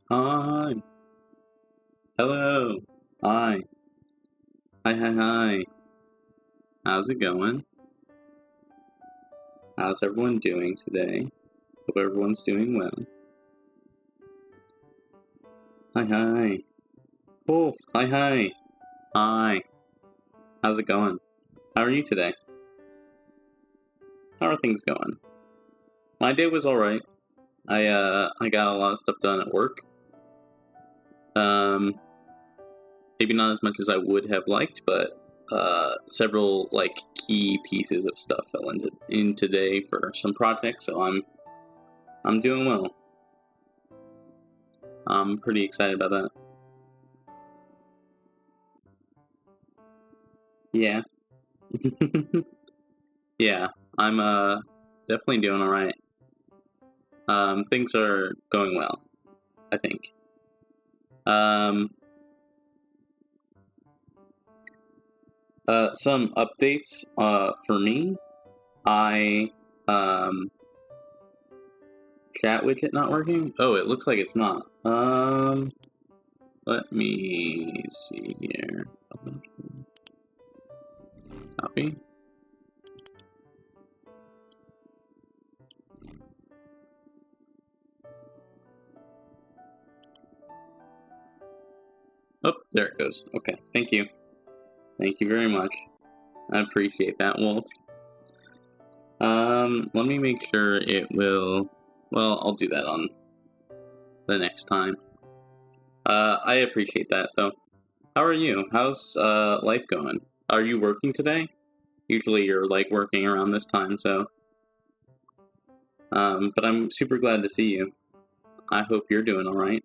Hi. Hello. Hi. Hi. How's it going? How's everyone doing today? Hope everyone's doing well. Hi. Wolf. Hi. Hi. How's it going? How are you today? How are things going? My day was alright. I got a lot of stuff done at work. Maybe not as much as I would have liked, but several key pieces of stuff fell in today for some projects, so I'm doing well. I'm pretty excited about that. Yeah. Yeah, I'm definitely doing alright. Things are going well, I think. Some updates for me. Chat widget not working? Oh, it looks like it's not. Let me see here. Copy. Oh, there it goes. Okay, thank you. Thank you very much. I appreciate that, Wolf. Let me make sure it will... Well, I'll do that on the next time. I appreciate that, though. How are you? How's life going? Are you working today? Usually you're, working around this time, so... but I'm super glad to see you. I hope you're doing alright.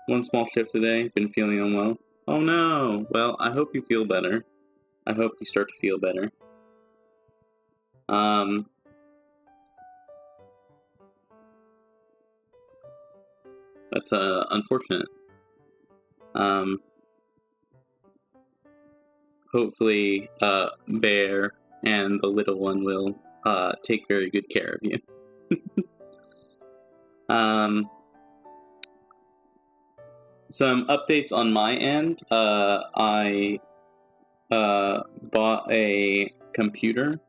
One small shift today, been feeling unwell. Oh no! Well, I hope you feel better. I hope you start to feel better. That's unfortunate. Hopefully, Bear and the little one will take very good care of you. Some updates on my end. I bought a computer.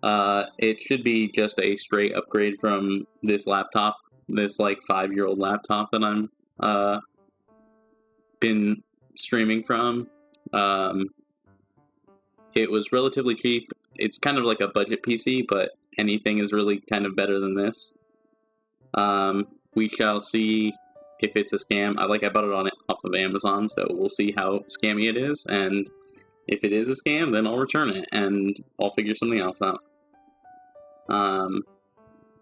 It should be just a straight upgrade from this laptop, this 5-year-old laptop that I'm been streaming from. It was relatively cheap. It's kind of like a budget PC, but anything is really kind of better than this. We shall see if it's a scam. I bought it off of Amazon, so we'll see how scammy it is, and if it is a scam, then I'll return it, and I'll figure something else out.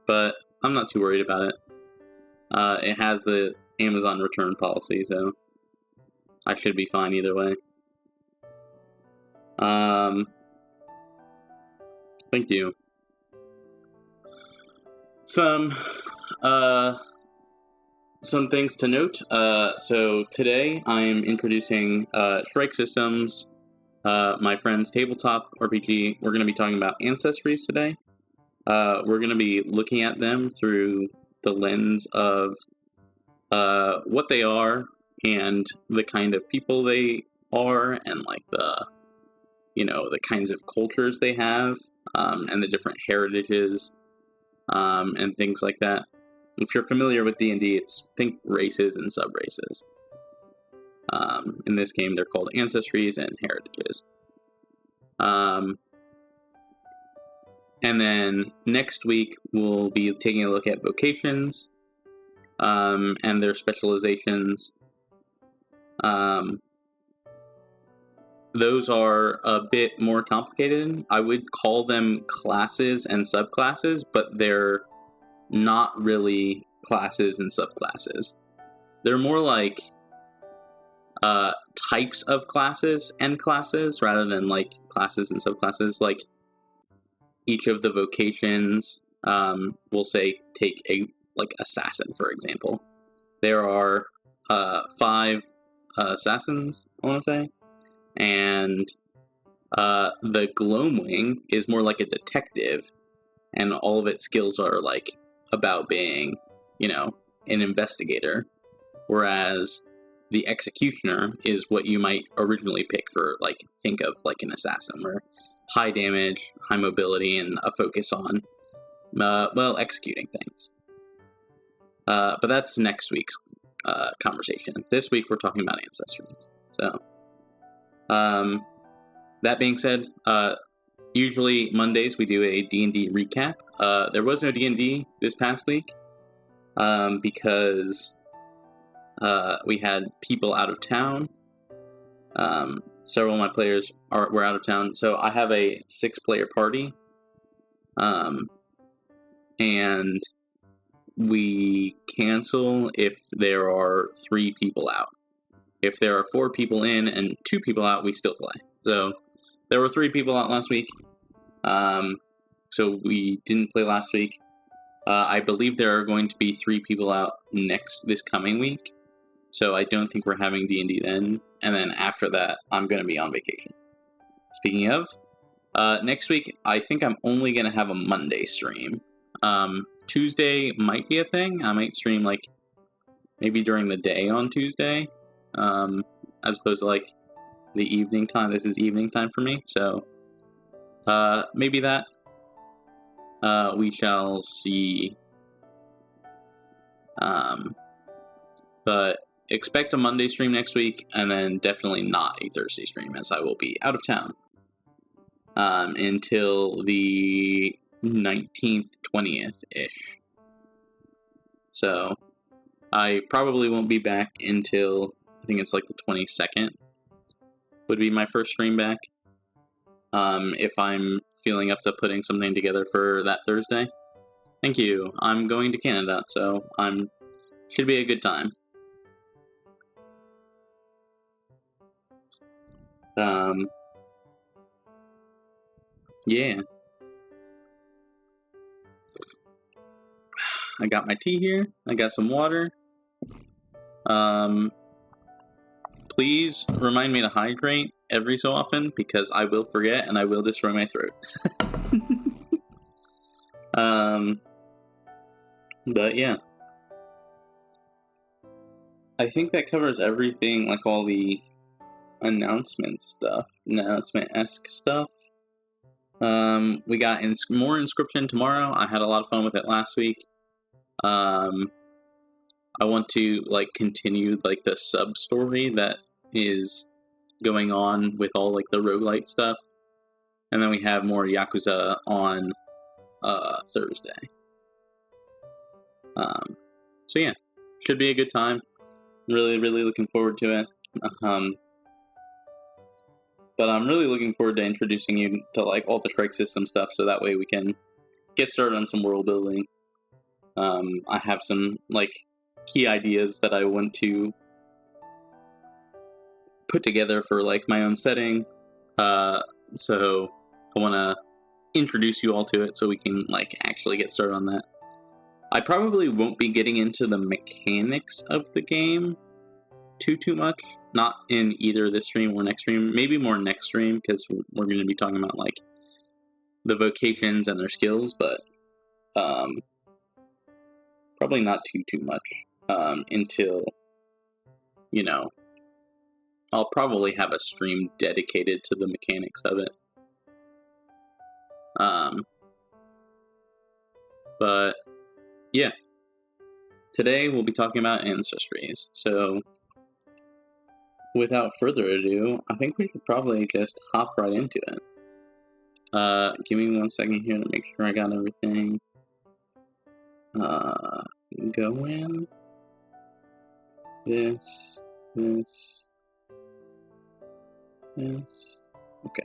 But I'm not too worried about it. It has the Amazon return policy, so I should be fine either way. Thank you. Some things to note. So today I am introducing Shrike Systems, my friend's tabletop RPG. We're going to be talking about Ancestries today. We're going to be looking at them through the lens of what they are and the kind of people they are, and the kinds of cultures they have, and the different heritages, and things like that. If you're familiar with D&D, think races and sub-races. In this game, they're called Ancestries and Heritages. And then next week, we'll be taking a look at vocations, and their specializations. Those are a bit more complicated. I would call them classes and subclasses, but they're not really classes and subclasses. They're more like types of classes and classes rather than classes and subclasses. Each of the vocations, we'll say, take a assassin, for example. There are 5 assassins, I want to say, and The Gloamwing is more like a detective, and all of its skills are like about being, an investigator. Whereas the Executioner is what you might originally pick for, like, think of like an assassin, where high damage, high mobility, and a focus on, executing things. But that's next week's conversation. This week we're talking about Ancestries. So, that being said, usually Mondays we do a D&D recap. There was no D&D this past week because we had people out of town. Several of my players were out of town, so I have a 6-player party, and we cancel if there are 3 people out. If there are 4 people in and 2 people out, we still play. So there were 3 people out last week, so we didn't play last week. I believe there are going to be 3 people out this coming week, so I don't think we're having D&D then. And then after that, I'm going to be on vacation. Speaking of, next week, I think I'm only going to have a Monday stream. Tuesday might be a thing. I might stream, like, maybe during the day on Tuesday, as opposed to, like, the evening time. This is evening time for me, so maybe that. We shall see. But expect a Monday stream next week, and then definitely not a Thursday stream, as I will be out of town until the 19th, 20th-ish. So I probably won't be back until, I think it's like the 22nd would be my first stream back. If I'm feeling up to putting something together for that Thursday. Thank you. I'm going to Canada, so should be a good time. Yeah. I got my tea here. I got some water. Please remind me to hydrate every so often, because I will forget and I will destroy my throat. But yeah. I think that covers everything, like all the announcement-esque stuff. We got more Inscription tomorrow. I had a lot of fun with it last week. I want to, like, continue, like, the sub-story that is going on with all, like, the roguelite stuff. And then we have more Yakuza on Thursday. So yeah, should be a good time. Really, really looking forward to it. But I'm really looking forward to introducing you to, like, all the Shrike system stuff, so that way we can get started on some world building. I have some, like, key ideas that I want to put together for, like, my own setting. So I want to introduce you all to it so we can, like, actually get started on that. I probably won't be getting into the mechanics of the game too much. Not in either this stream or next stream. Maybe more next stream, because we're going to be talking about, like, the vocations and their skills, but probably not too much until, I'll probably have a stream dedicated to the mechanics of it. But yeah, today we'll be talking about Ancestries. So without further ado, I think we should probably just hop right into it. Give me 1 second here to make sure I got everything going. This. Okay.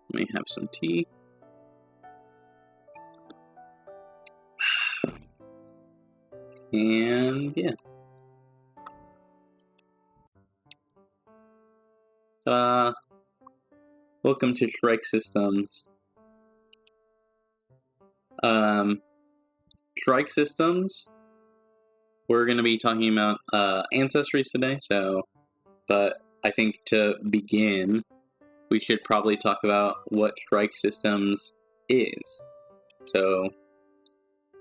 Let me have some tea. And yeah. Ta-da! Welcome to Shrike Systems. Shrike Systems. We're going to be talking about Ancestries today, but I think to begin, we should probably talk about what Shrike Systems is. So,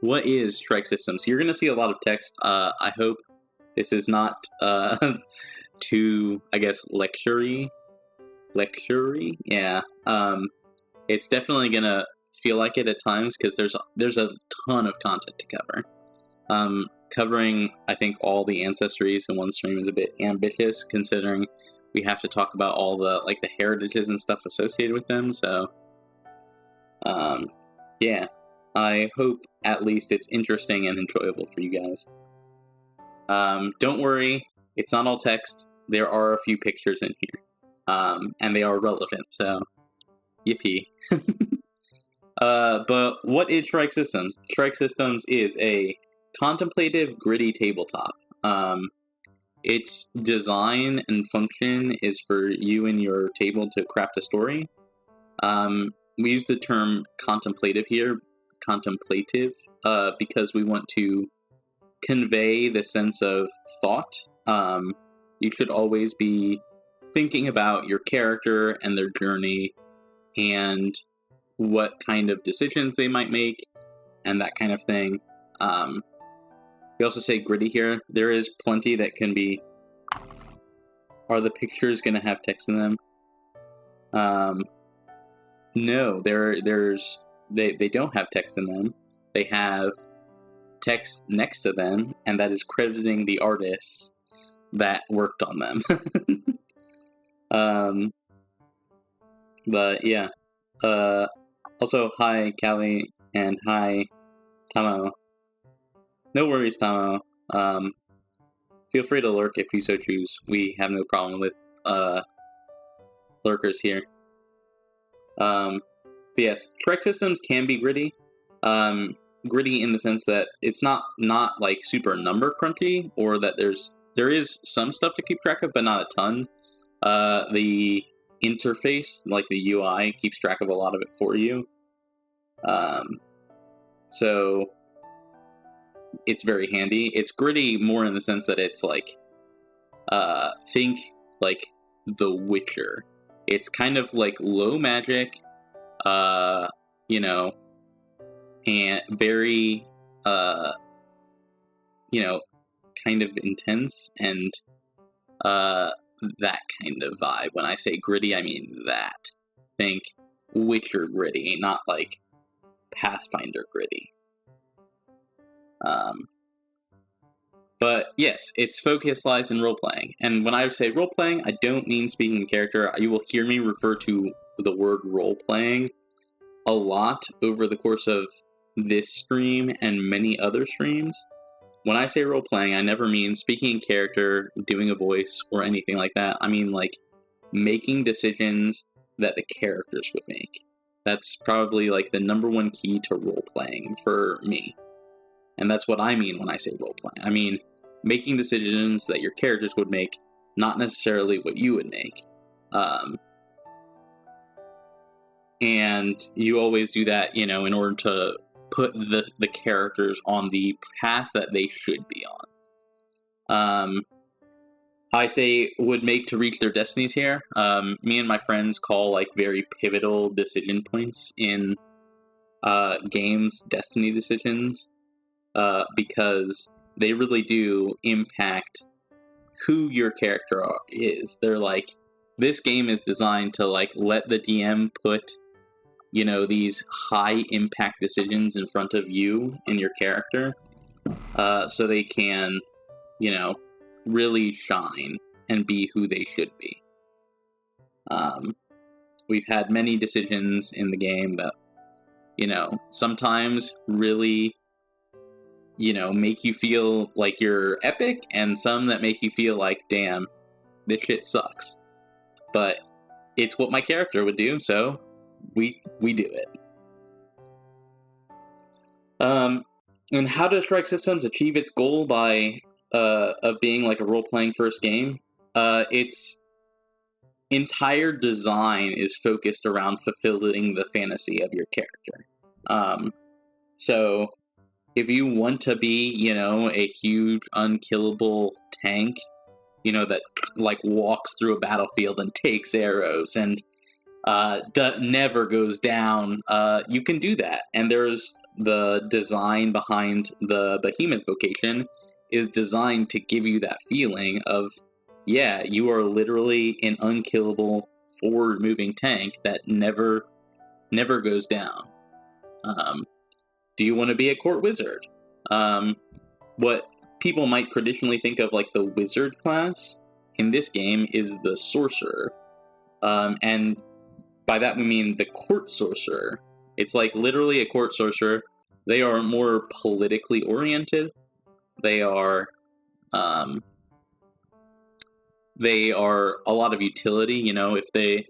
what is Shrike Systems? You're going to see a lot of text. I hope this is not too, I guess, lecture-y. Yeah. It's definitely going to feel like it at times because there's a ton of content to cover. Covering, I think, all the Ancestries in one stream is a bit ambitious, considering we have to talk about all the heritages and stuff associated with them. So, yeah, I hope at least it's interesting and enjoyable for you guys. Don't worry, it's not all text. There are a few pictures in here, and they are relevant. So, yippee. But what is Shrike Systems? Shrike Systems is a contemplative, gritty tabletop. Its design and function is for you and your table to craft a story. We use the term contemplative here, because we want to convey the sense of thought. You should always be thinking about your character and their journey and what kind of decisions they might make and that kind of thing. We also say gritty here. There is plenty that can be... Are the pictures going to have text in them? No, they don't have text in them. They have text next to them, and that is crediting the artists that worked on them. But yeah. Also, hi, Callie, and hi, Tamo. No worries, Tamo. Feel free to lurk if you so choose. We have no problem with lurkers here. But yes, Shrike Systems can be gritty. Gritty in the sense that it's not like super number crunchy, or that there is some stuff to keep track of, but not a ton. The interface, like the UI, keeps track of a lot of it for you. So it's very handy. It's gritty more in the sense that it's like, think like The Witcher. It's kind of like low magic, you know, and very, you know, kind of intense and, that kind of vibe. When I say gritty, I mean that. Think Witcher gritty, not like Pathfinder gritty. But yes, its focus lies in role-playing. And when I say role-playing, I don't mean speaking in character. You will hear me refer to the word role-playing a lot over the course of this stream and many other streams. When I say role-playing, I never mean speaking in character, doing a voice, or anything like that. I mean, like, making decisions that the characters would make. That's probably, like, the number one key to role-playing for me. And that's what I mean when I say role-playing. I mean, making decisions that your characters would make, not necessarily what you would make. And you always do that, you know, in order to put the characters on the path that they should be on. I say would make to reach their destinies here. Me and my friends call, like, very pivotal decision points in games destiny decisions. Because they really do impact who your character is. They're like, this game is designed to, like, let the DM put, you know, these high impact decisions in front of you and your character, so they can, you know, really shine and be who they should be. We've had many decisions in the game that, you know, sometimes really, you know, make you feel like you're epic, and some that make you feel like, damn, this shit sucks. But it's what my character would do, so we do it. And how does Shrike Systems achieve its goal by of being like a role-playing first game? Its entire design is focused around fulfilling the fantasy of your character. So if you want to be, you know, a huge unkillable tank, you know, that like walks through a battlefield and takes arrows and, never goes down, you can do that. And there's the design behind the behemoth vocation is designed to give you that feeling of, yeah, you are literally an unkillable forward-moving tank that never goes down. Do you want to be a court wizard? What people might traditionally think of like the wizard class in this game is the sorcerer. And by that we mean the court sorcerer. It's like literally a court sorcerer. They are more politically oriented. They are a lot of utility, you know, if they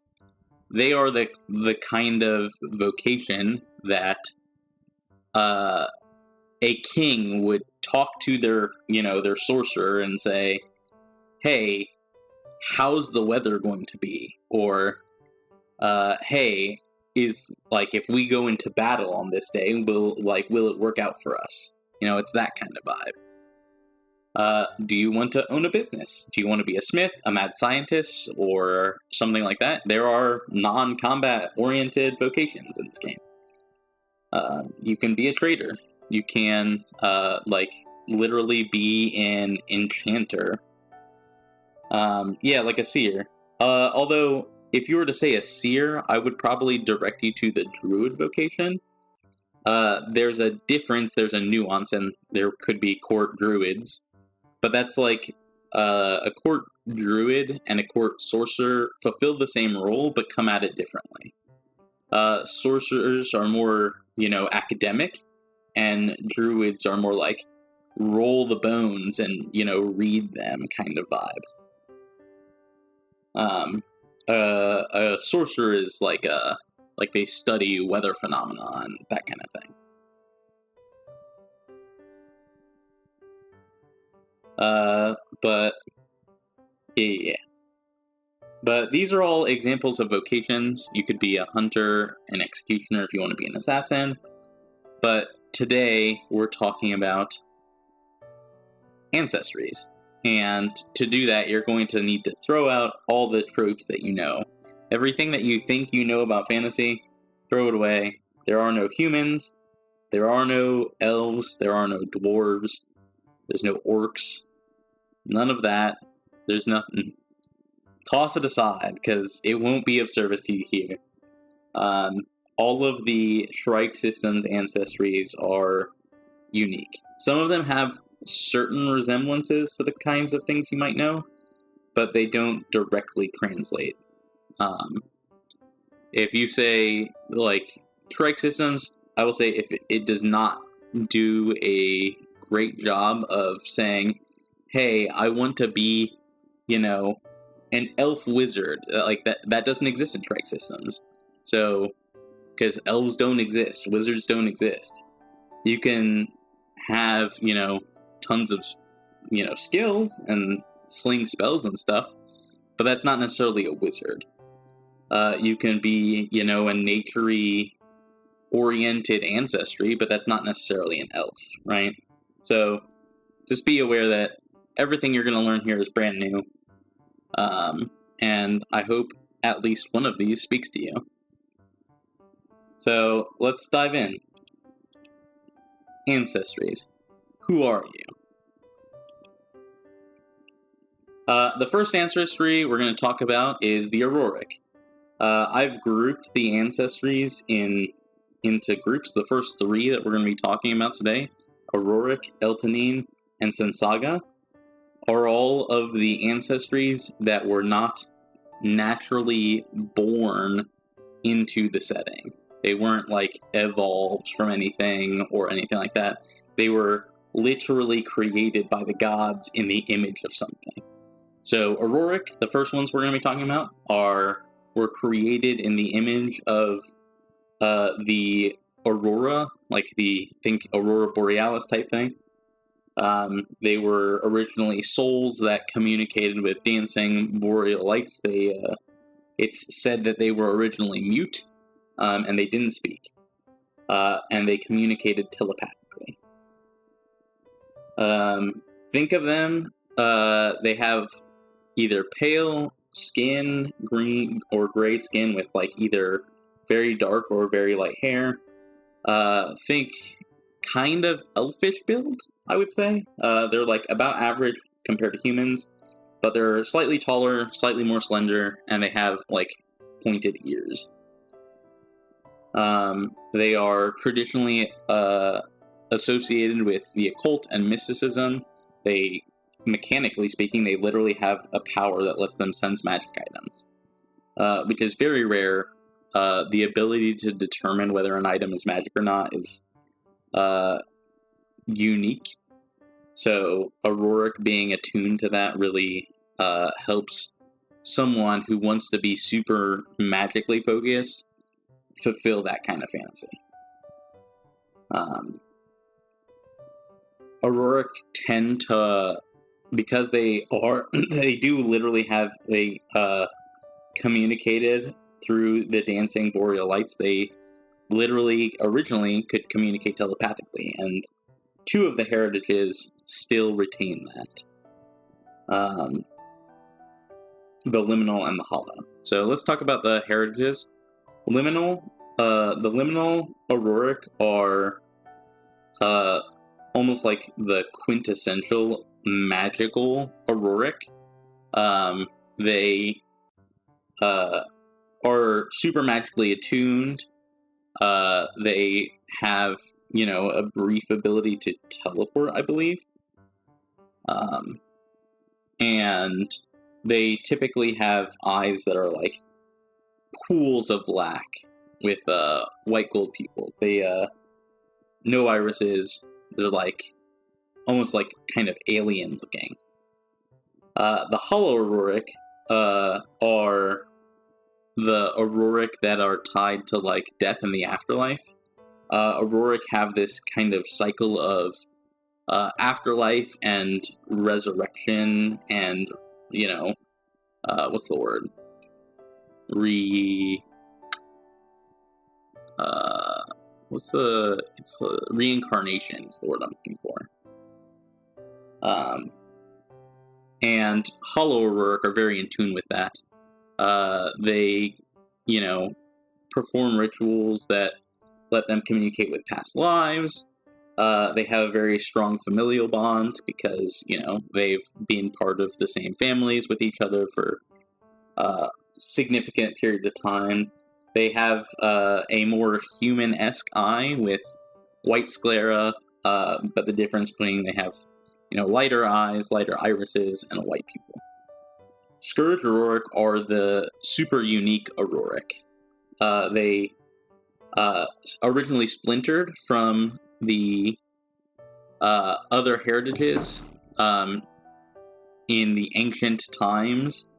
are the kind of vocation that a king would talk to their sorcerer and say, hey, how's the weather going to be? Or, hey, is, like, if we go into battle on this day, will it work out for us? You know, it's that kind of vibe. Do you want to own a business? Do you want to be a smith, a mad scientist, or something like that? There are non-combat oriented vocations in this game. You can be a trader. You can, literally be an enchanter. Yeah, like a seer. Although, if you were to say a seer, I would probably direct you to the druid vocation. There's a difference, there's a nuance, and there could be court druids. But that's like, a court druid and a court sorcerer fulfill the same role, but come at it differently. Sorcerers are more, academic, and druids are more like, roll the bones and, read them kind of vibe. A sorcerer is like they study weather phenomena and that kind of thing. But yeah. But these are all examples of vocations. You could be a hunter, an executioner if you want to be an assassin. But today we're talking about ancestries. And to do that, you're going to need to throw out all the tropes that you know. Everything that you think you know about fantasy, throw it away. There are no humans. There are no elves. There are no dwarves. There's no orcs. None of that. There's nothing. Toss it aside, because it won't be of service to you here. All of the Shrike systems ancestries are unique. Some of them have certain resemblances to the kinds of things you might know, but they don't directly translate. If you say, like, Shrike systems, I will say if it does not do a great job of saying, hey, I want to be, an elf wizard. Like, that doesn't exist in Shrike systems. So, because elves don't exist, wizards don't exist. You can have, tons of, skills and sling spells and stuff, but that's not necessarily a wizard. You can be, a nature-y oriented ancestry, but that's not necessarily an elf, right? So just be aware that everything you're going to learn here is brand new. And I hope at least one of these speaks to you. So let's dive in. Ancestries. Who are you? The first ancestry we're going to talk about is the Auroric. I've grouped the ancestries into groups. The first three that we're going to be talking about today, Auroric, Eltanine, and Sensaga, are all of the ancestries that were not naturally born into the setting. They weren't, like, evolved from anything or anything like that. They were literally created by the gods in the image of something. So, Auroric, the first ones we're going to be talking about, were created in the image of the Aurora, like think Aurora Borealis type thing. They were originally souls that communicated with dancing boreal lights. It's said that they were originally mute, and they didn't speak. And they communicated telepathically. Think of them, they have either pale, skin, green or gray skin with like either very dark or very light hair. Think kind of elfish build, I would say. They're like about average compared to humans, but they're slightly taller, slightly more slender, and they have like pointed ears. They are traditionally associated with the occult and mysticism. They, mechanically speaking, they literally have a power that lets them sense magic items, which is very rare. The ability to determine whether an item is magic or not is unique. So Auroric being attuned to that really helps someone who wants to be super magically focused fulfill that kind of fantasy. Auroric tend to, because they do literally have, they communicated through the dancing boreal lights. They literally originally could communicate telepathically, and 2 of the heritages still retain that. The liminal and the hollow. So let's talk about the heritages. The liminal Auroric are almost like the quintessential magical Auroric. They are super magically attuned. They have, a brief ability to teleport, I believe. And they typically have eyes that are like pools of black with white gold pupils. They no irises. They're like almost like kind of alien looking. The hollow Auroric are the Auroric that are tied to like death and the afterlife. Auroric have this kind of cycle of afterlife and resurrection and, what's the word? It's reincarnation is the word I'm looking for. And hollow Auroric are very in tune with that. They, perform rituals that let them communicate with past lives. They have a very strong familial bond because, they've been part of the same families with each other for significant periods of time. They have a more human-esque eye with white sclera, but the difference being they have, lighter eyes, lighter irises, and a white pupil. Scourge Auroric are the super unique Auroric. They originally splintered from the other heritages in the ancient times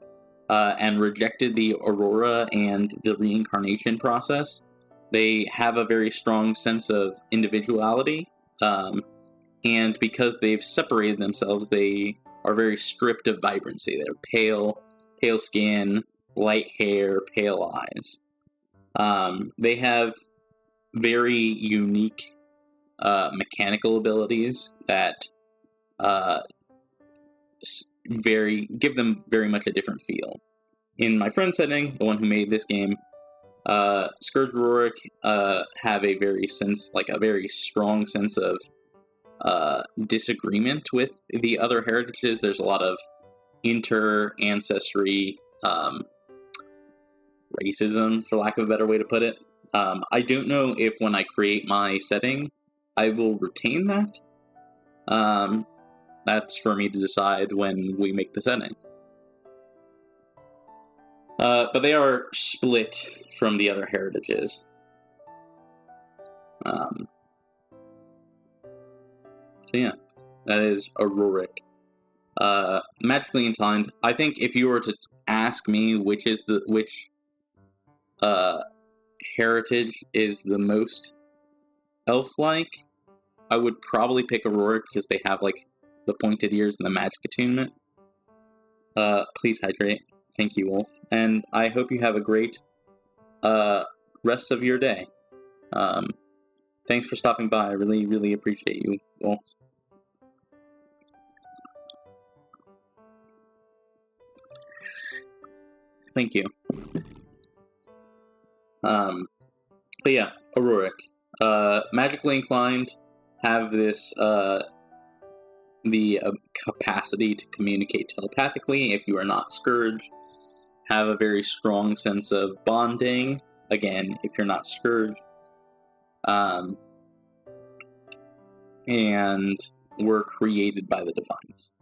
and rejected the aurora and the reincarnation process. They have a very strong sense of individuality, and because they've separated themselves, they are very stripped of vibrancy. They're pale skin, light hair, pale eyes. They have very unique mechanical abilities that give them very much a different feel. In my friend setting, the one who made this game, Scourge Auroric have a very strong sense of disagreement with the other heritages. There's a lot of inter-ancestry racism, for lack of a better way to put it. I don't know if when I create my setting, I will retain that. That's for me to decide when we make the setting. But they are split from the other heritages. So yeah, that is Auroric. Magically inclined. I think if you were to ask me which heritage is the most elf-like, I would probably pick Auroric because they have like the pointed ears and the magic attunement. Please hydrate. Thank you, Wolf. And I hope you have a great rest of your day. Thanks for stopping by. I really, really appreciate you, Wolf. Thank you. But yeah, Auroric. Magically inclined, have this, the capacity to communicate telepathically if you are not Scourge. Have a very strong sense of bonding, again, if you're not Scourge. And were created by the Divines.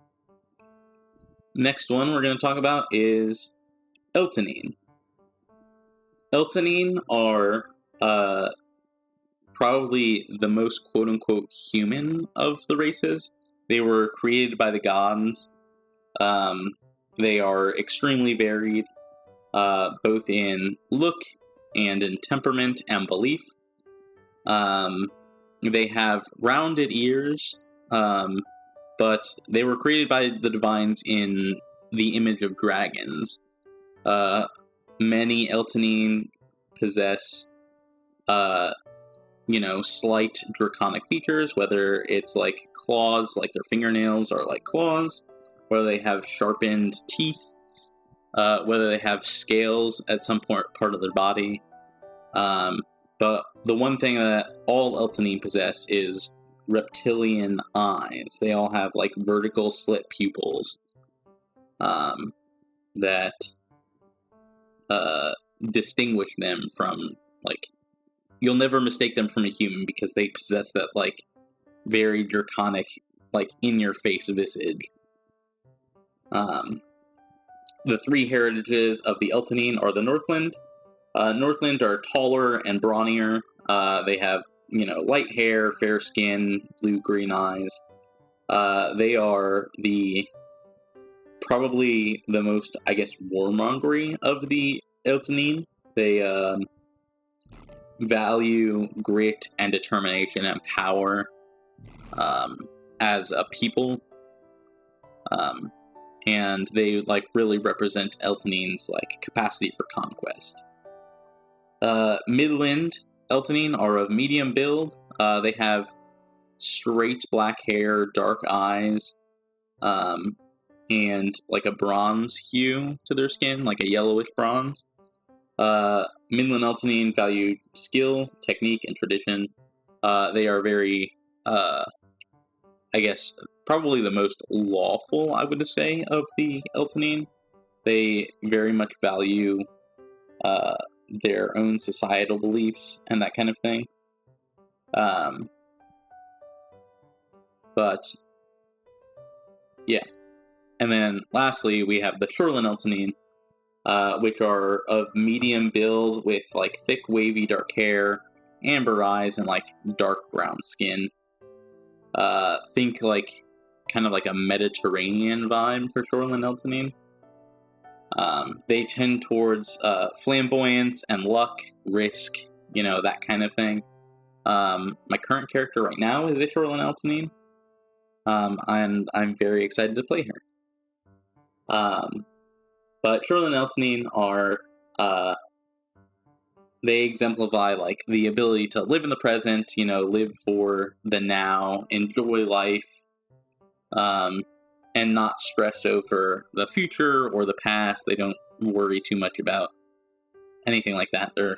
Next one we're going to talk about is Eltanine. Eltanine are probably the most quote-unquote human of the races. They were created by the gods. They are extremely varied, both in look and in temperament and belief. They have rounded ears, but they were created by the Divines in the image of dragons. Many Eltanine possess, slight draconic features, whether it's like claws, like their fingernails are like claws, whether they have sharpened teeth, whether they have scales at some part of their body. But the one thing that all Eltanine possess is reptilian eyes. They all have like vertical slit pupils that distinguish them from, like, you'll never mistake them from a human because they possess that like very draconic, like in your face visage. The three heritages of the Eltanine are the Northland. Northland are taller and brawnier. They have, light hair, fair skin, blue-green eyes. They are probably the most, I guess, warmongery of the Eltanine. They value grit and determination and power as a people. And they, like, really represent Eltanine's, like, capacity for conquest. Midland Eltanine are of medium build. They have straight black hair, dark eyes, and like a bronze hue to their skin, like a yellowish bronze. Midland Eltanine value skill, technique, and tradition. They are very, I guess, probably the most lawful, I would say, of the Eltanine. They very much value their own societal beliefs and that kind of thing. But yeah. And then lastly, we have the Shoreland Eltanine, which are of medium build with like thick, wavy, dark hair, amber eyes, and like dark brown skin. Think like kind of like a Mediterranean vibe for Shoreland Eltanine. They tend towards flamboyance and luck, risk, that kind of thing. My current character right now is a Shoreland Eltanine, and I'm very excited to play her. But Shoreland Eltanine are, they exemplify like the ability to live in the present, live for the now, enjoy life, and not stress over the future or the past. They don't worry too much about anything like that. They're,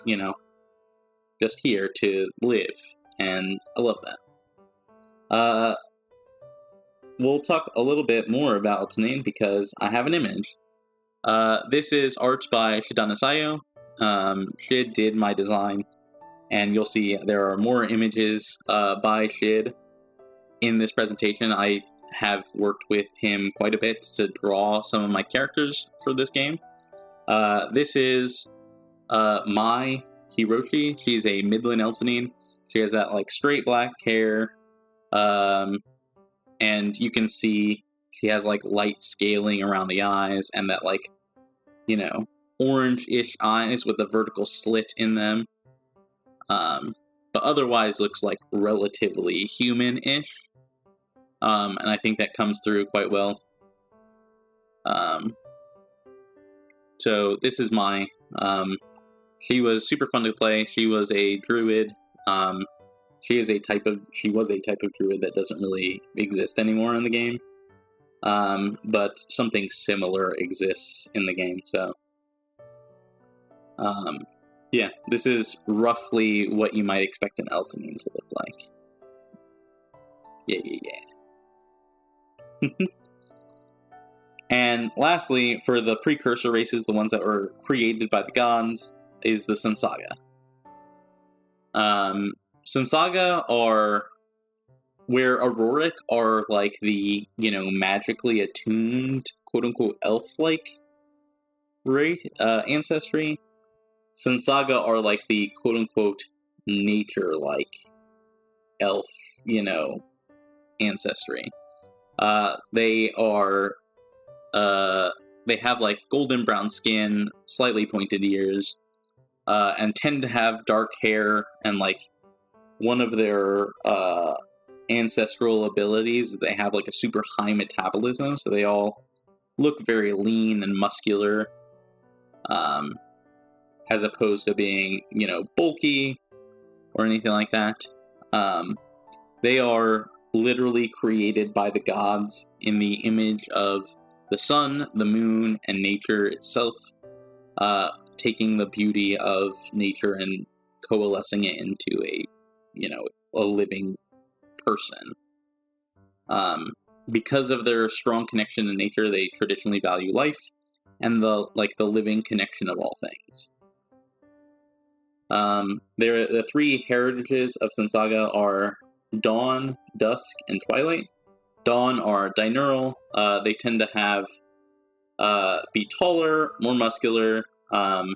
just here to live, and I love that. We'll talk a little bit more about Eltanine because I have an image. This is art by Shidana Sayo. Shid did my design, and you'll see there are more images by Shid in this presentation. I have worked with him quite a bit to draw some of my characters for this game. This is Mai Hiroshi. She's a Midland Eltanine. She has that like straight black hair, and you can see she has like light scaling around the eyes and that like, orange-ish eyes with a vertical slit in them. But otherwise looks like relatively human-ish. And I think that comes through quite well. So this is Mai. She was super fun to play. She was a druid. She was a type of druid that doesn't really exist anymore in the game. But something similar exists in the game, so Yeah, this is roughly what you might expect an Eltonine to look like. Yeah. And lastly, for the precursor races, the ones that were created by the gods, is the Sensaga. Sensaga are where Auroric are like the, magically attuned, quote-unquote, elf-like ancestry. Sensaga are like the quote-unquote nature-like elf, ancestry. They are, they have like golden brown skin, slightly pointed ears, and tend to have dark hair, and like one of their ancestral abilities, they have like a super high metabolism, so they all look very lean and muscular, as opposed to being, bulky or anything like that. They are literally created by the gods in the image of the sun, the moon, and nature itself, taking the beauty of nature and coalescing it into a living person. Because of their strong connection to nature, they traditionally value life and the living connection of all things. The three heritages of Sensaga are Dawn, Dusk, and Twilight. Dawn are diurnal. They tend to have be taller, more muscular. Dawn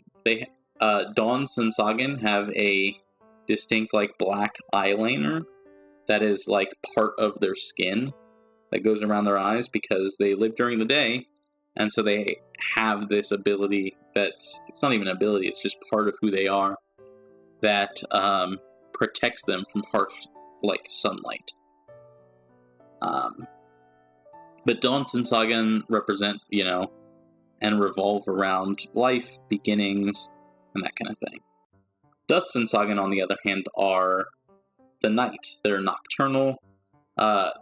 Sensagan have a distinct black eyeliner that is part of their skin that goes around their eyes because they live during the day, and so they have this ability it's not even an ability, it's just part of who they are that protects them from harsh sunlight. But Dawn Sensagan represent, and revolve around life, beginnings, and that kind of thing. Dusk Sensagan, on the other hand, are the night. They're nocturnal.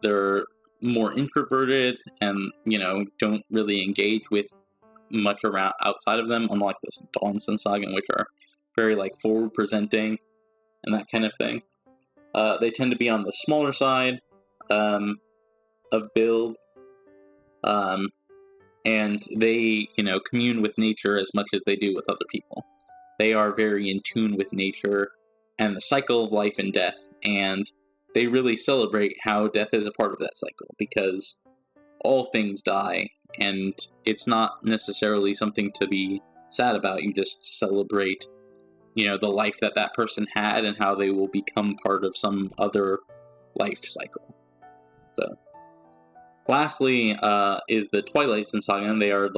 They're more introverted and, don't really engage with much around outside of them, unlike this Dawn Sensagan, which are very, forward presenting and that kind of thing. They tend to be on the smaller side of build. And they, commune with nature as much as they do with other people. They are very in tune with nature and the cycle of life and death, and they really celebrate how death is a part of that cycle, because all things die, and it's not necessarily something to be sad about. You just celebrate, the life that person had and how they will become part of some other life cycle. So, lastly, is the Twilight Sensagan. They are,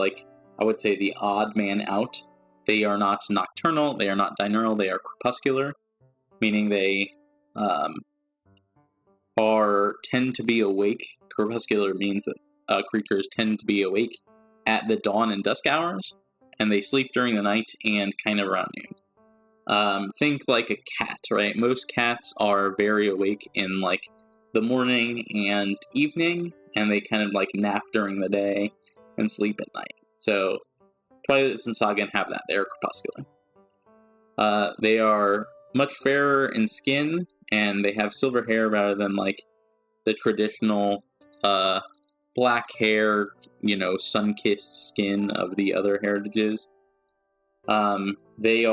I would say, the odd man out. They are not nocturnal, they are not diurnal, they are crepuscular, meaning they tend to be awake. Crepuscular means that creatures tend to be awake at the dawn and dusk hours, and they sleep during the night and kind of around noon. Think like a cat, right? Most cats are very awake in the morning and evening, and they kind of nap during the day and sleep at night. So Twilight Sensagan have that. They are crepuscular. They are much fairer in skin, and they have silver hair rather than the traditional black hair, sun-kissed skin of the other heritages. They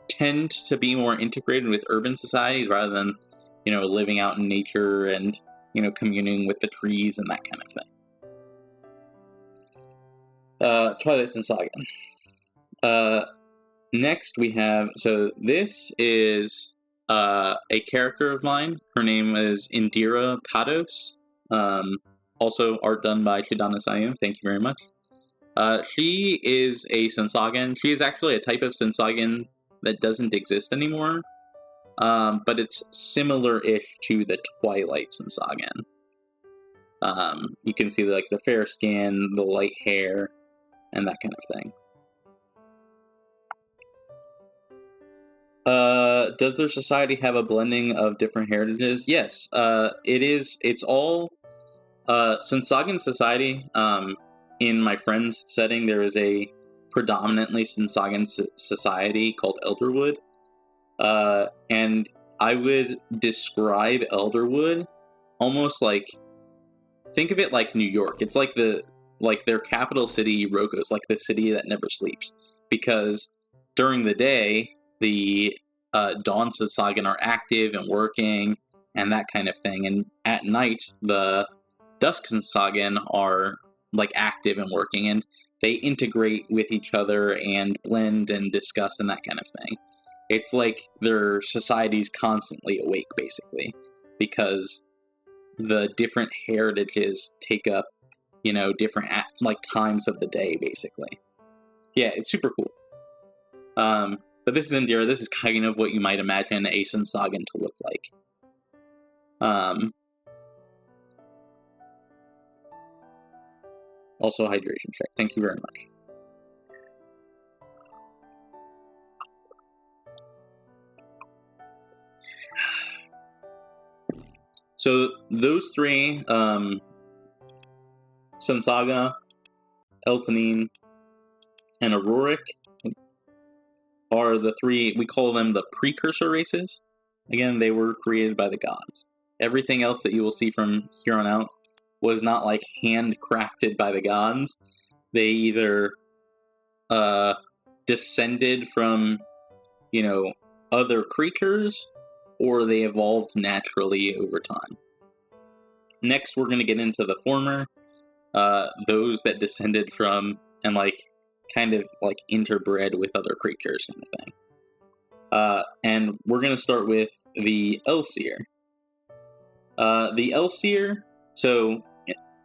tend to be more integrated with urban societies rather than, living out in nature and, communing with the trees and that kind of thing. Twilight Sensagan. Next we have, so this is a character of mine. Her name is Indira Pados. Also art done by Shidana Sayum. Thank you very much. She is a Sensagan. She is actually a type of Sensagan that doesn't exist anymore. But it's similar-ish to the Twilight Sensagan. You can see the fair skin, the light hair, and that kind of thing. Does their society have a blending of different heritages? Yes, it is. It's all Sensagan society. In my friend's setting, there is a predominantly Sinsagan society called Elderwood. And I would describe Elderwood almost like, think of it like New York. It's like their capital city, Rokos, like the city that never sleeps. Because during the day, the Dawn Sinsagan are active and working and that kind of thing. And at night, the Dusk Sinsagan are like active and working, and they integrate with each other and blend and discuss and that kind of thing. It's like their society's constantly awake, basically, because the different heritages take up, different like times of the day, basically. Yeah, it's super cool. But this is Indira. This is kind of what you might imagine a Sinsagan to look like. Also, hydration check. Thank you very much. So those three, Sinsaga, Eltanine, and Auroric, are the three, we call them the precursor races. Again, they were created by the gods. Everything else that you will see from here on out was not like handcrafted by the gods. They either descended from, other creatures, or they evolved naturally over time. Next, we're going to get into the former, those that descended from and kind of interbred with other creatures kind of thing. And we're going to start with the Elseer. The Elseer, so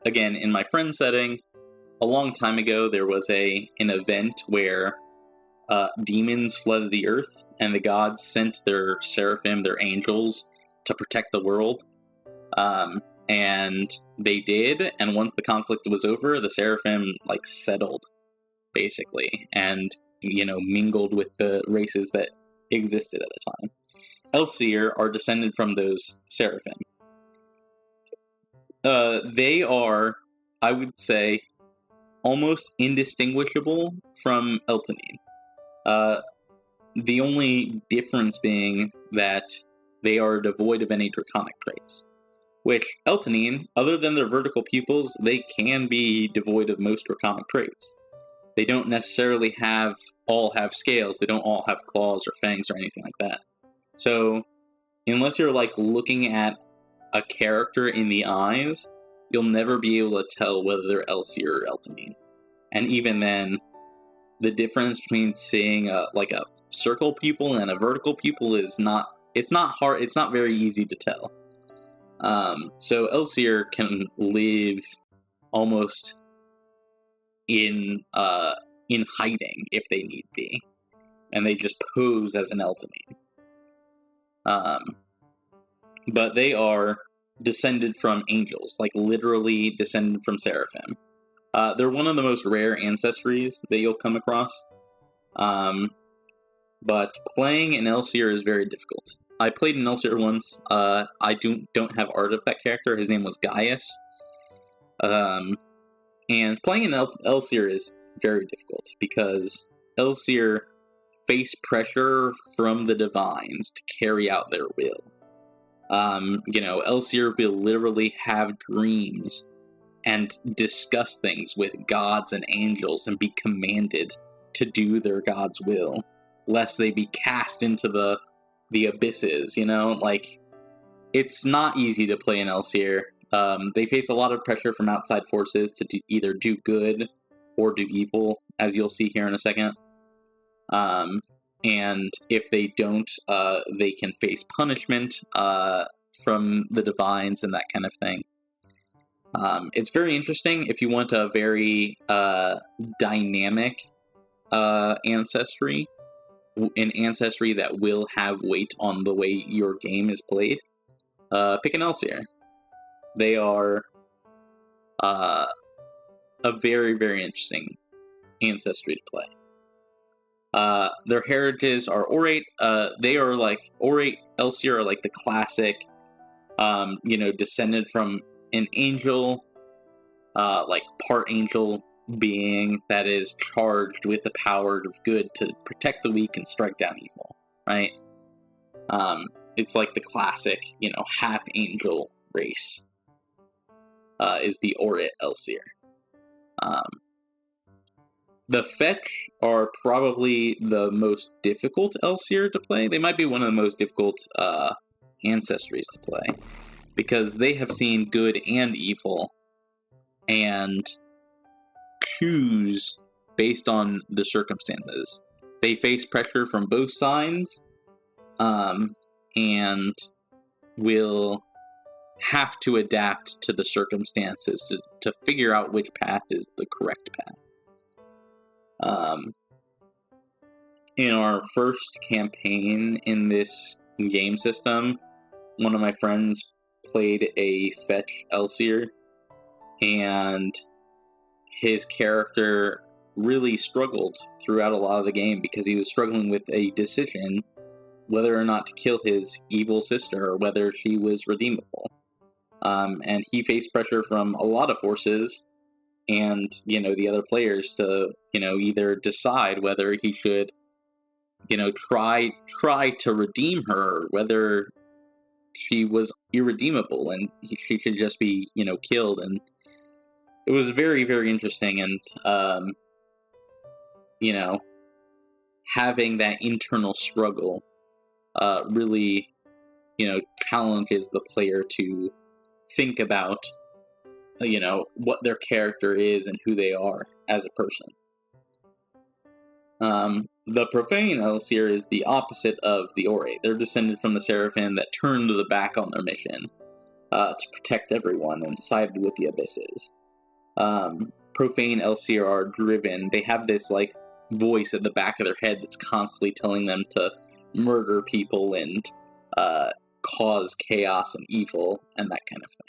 again, in my friend setting, a long time ago, there was an event where demons flooded the earth, and the gods sent their seraphim, their angels, to protect the world. And they did, and once the conflict was over, the seraphim settled, basically, and mingled with the races that existed at the time. Elseer are descended from those seraphim. They are, I would say, almost indistinguishable from Eltanine. The only difference being that they are devoid of any draconic traits. Which, Eltanine, other than their vertical pupils, they can be devoid of most draconic traits. They don't necessarily all have scales, they don't all have claws or fangs or anything like that. So, unless you're looking at a character in the eyes, you'll never be able to tell whether they're Elseer or Eltanine. And even then, the difference between seeing a circle pupil and a vertical pupil is not very easy to tell. So Elseer can live almost in hiding if they need be, and they just pose as an Eltanine. But they are descended from angels, literally descended from seraphim. They're one of the most rare ancestries that you'll come across. But playing an Elseer is very difficult. I played an Elseer once. I don't have art of that character. His name was Gaius. And playing an Elseer is very difficult because Elseer face pressure from the divines to carry out their will. Elseer will literally have dreams and discuss things with gods and angels and be commanded to do their god's will, lest they be cast into the abysses, it's not easy to play an Elseer. They face a lot of pressure from outside forces to either do good or do evil, as you'll see here in a second. And if they don't, they can face punishment from the divines and that kind of thing. It's very interesting if you want a very dynamic ancestry, an ancestry that will have weight on the way your game is played. Pick an Elseer. They are a very, very interesting ancestry to play. Their heritages are Orate. They are Orate Elseer are the classic, descended from an angel, part angel, being that is charged with the power of good to protect the weak and strike down evil, right? It's like the classic, half-angel race is the Orit Elseer. The Fetch are probably the most difficult Elseer to play. They might be one of the most difficult Ancestries to play, because they have seen good and evil, and choose based on the circumstances. They face pressure from both sides, and will have to adapt to the circumstances to figure out which path is the correct path. In our first campaign in this game system, one of my friends played a Fetch Elseer, and his character really struggled throughout a lot of the game because he was struggling with a decision whether or not to kill his evil sister or whether she was redeemable. And he faced pressure from a lot of forces and, the other players to, either decide whether he should, try to redeem her, whether she was irredeemable and she should just be, killed. And it was very, very interesting. And, having that internal struggle really, challenges the player to think about, what their character is and who they are as a person. The Profane Elseer is the opposite of the Orate. They're descended from the Seraphim that turned the back on their mission to protect everyone and sided with the Abysses. Profane Elseer are driven. They have this, voice at the back of their head that's constantly telling them to murder people and cause chaos and evil and that kind of thing.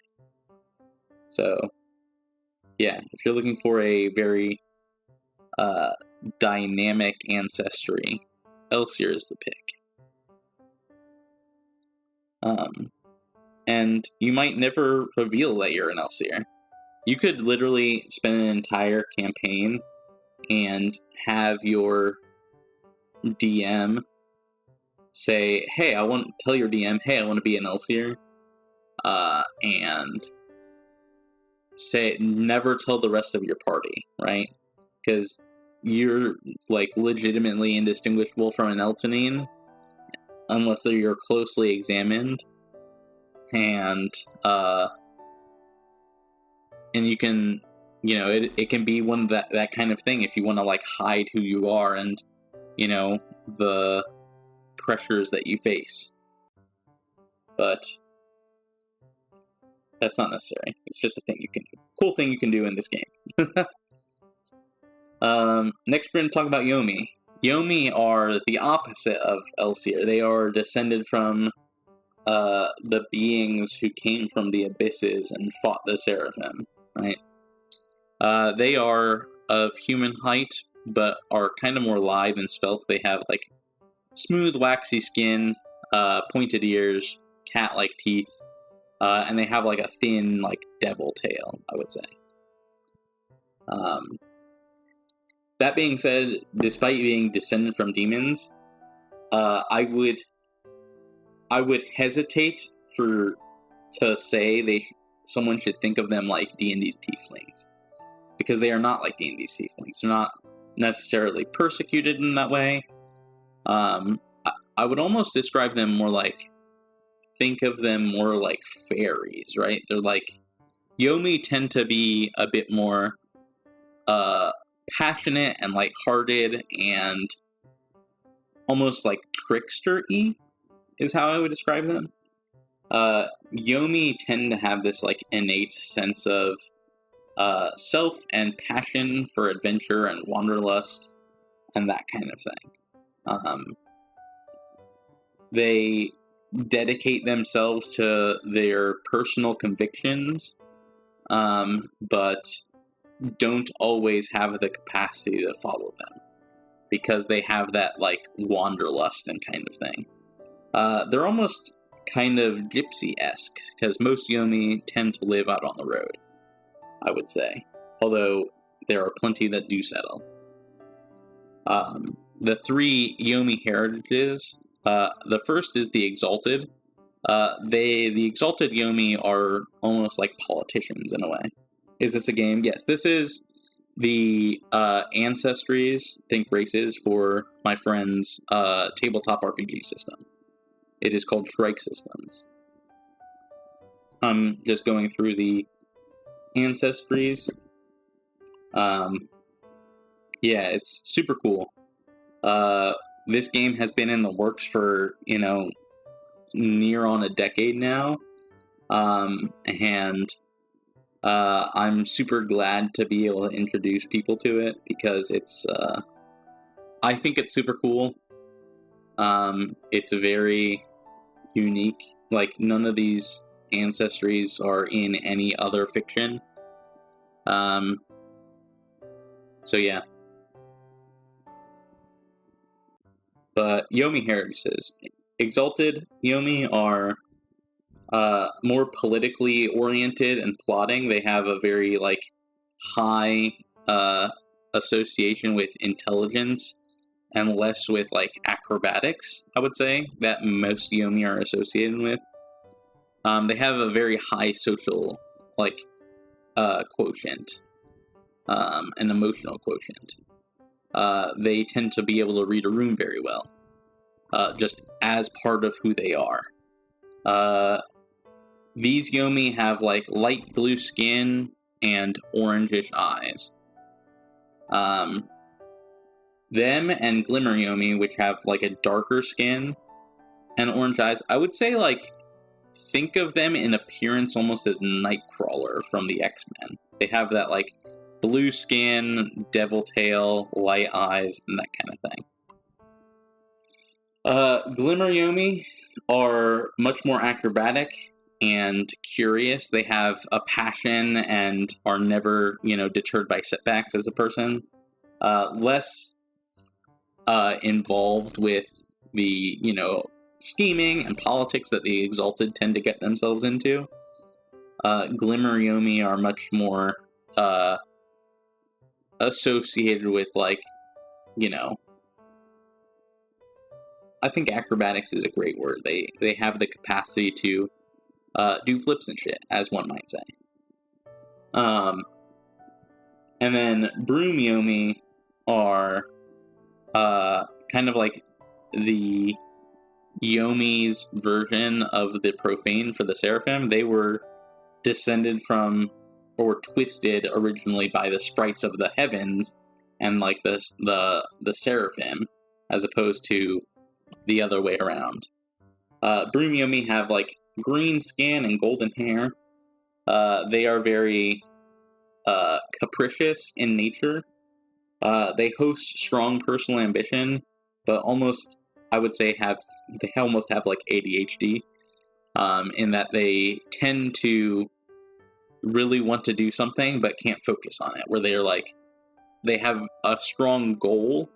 So, yeah, if you're looking for a very dynamic ancestry, Elseer is the pick. And you might never reveal that you're an Elseer. You could literally spend an entire campaign and have your DM say, hey, I want to tell your DM, hey, I want to be an Elseer, and say, never tell the rest of your party, right? Because you're, legitimately indistinguishable from an Eltanine, unless you're closely examined, and you can, it can be one of that kind of thing if you want to, hide who you are and, the pressures that you face. But that's not necessary. It's just a thing you can do. Cool thing you can do in this game. Next we're going to talk about Yomi. Yomi are the opposite of Elseer. They are descended from the beings who came from the Abysses and fought the Seraphim, right? They are of human height, but are kind of more lithe and svelte. They have, smooth, waxy skin, pointed ears, cat-like teeth, and they have, a thin, devil tail, I would say. That being said, despite being descended from demons, I would hesitate to say someone should think of them like D&D's tieflings, because they are not like D&D's tieflings. They're not necessarily persecuted in that way. I would almost describe them more think of them more like fairies, right? They're Yomi tend to be a bit more passionate and lighthearted and almost trickster-y is how I would describe them. Yomi tend to have this innate sense of self and passion for adventure and wanderlust and that kind of thing. They dedicate themselves to their personal convictions, but don't always have the capacity to follow them because they have that wanderlust and kind of thing. They're almost kind of gypsy-esque because most Yomi tend to live out on the road, I would say. Although there are plenty that do settle. The three Yomi heritages, the first is the Exalted. The Exalted Yomi are almost like politicians in a way. Is this a game? Yes, this is the Ancestries, think races, for my friend's tabletop RPG system. It is called Shrike Systems. I'm just going through the Ancestries. Yeah, it's super cool. This game has been in the works for, near on a decade now. And I'm super glad to be able to introduce people to it because I think it's super cool. It's very unique. Like, none of these Ancestries are in any other fiction. So yeah. But Yomi heritages. Exalted Yomi are more politically oriented and plotting. They have a very high association with intelligence and less with acrobatics, I would say, that most Yomi are associated with. They have a very high social quotient, an emotional quotient. They tend to be able to read a room very well, just as part of who they are. These Yomi have light blue skin and orangish eyes. Them and Glimmer Yomi, which have a darker skin and orange eyes, I would say think of them in appearance almost as Nightcrawler from the X-Men. They have that blue skin, devil tail, light eyes, and that kind of thing. Glimmer Yomi are much more acrobatic and curious. They have a passion and are never, deterred by setbacks as a person. Less involved with the, scheming and politics that the Exalted tend to get themselves into. Glimmer Yomi are much more associated with I think acrobatics is a great word. They have the capacity to do flips and shit, as one might say. And then Broom Yomi are kind of like the Yomi's version of the Profane for the Seraphim. They were descended from or twisted originally by the sprites of the heavens and the Seraphim, as opposed to the other way around. Broom Yomi have green skin and golden hair. They are very capricious in nature. They host strong personal ambition, but I would say they almost have ADHD, in that they tend to really want to do something but can't focus on it, where they have a strong goal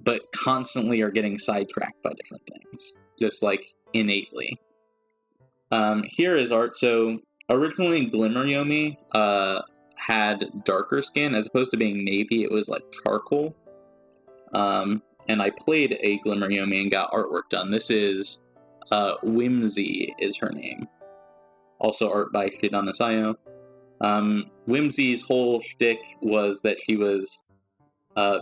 but constantly are getting sidetracked by different things, just innately. Here is art. So originally Glimmer Yomi had darker skin. As opposed to being navy, it was charcoal. And I played a Glimmer Yomi and got artwork done. This is Whimsy is her name. Also art by Shidana Sayo. Whimsy's whole shtick was that she was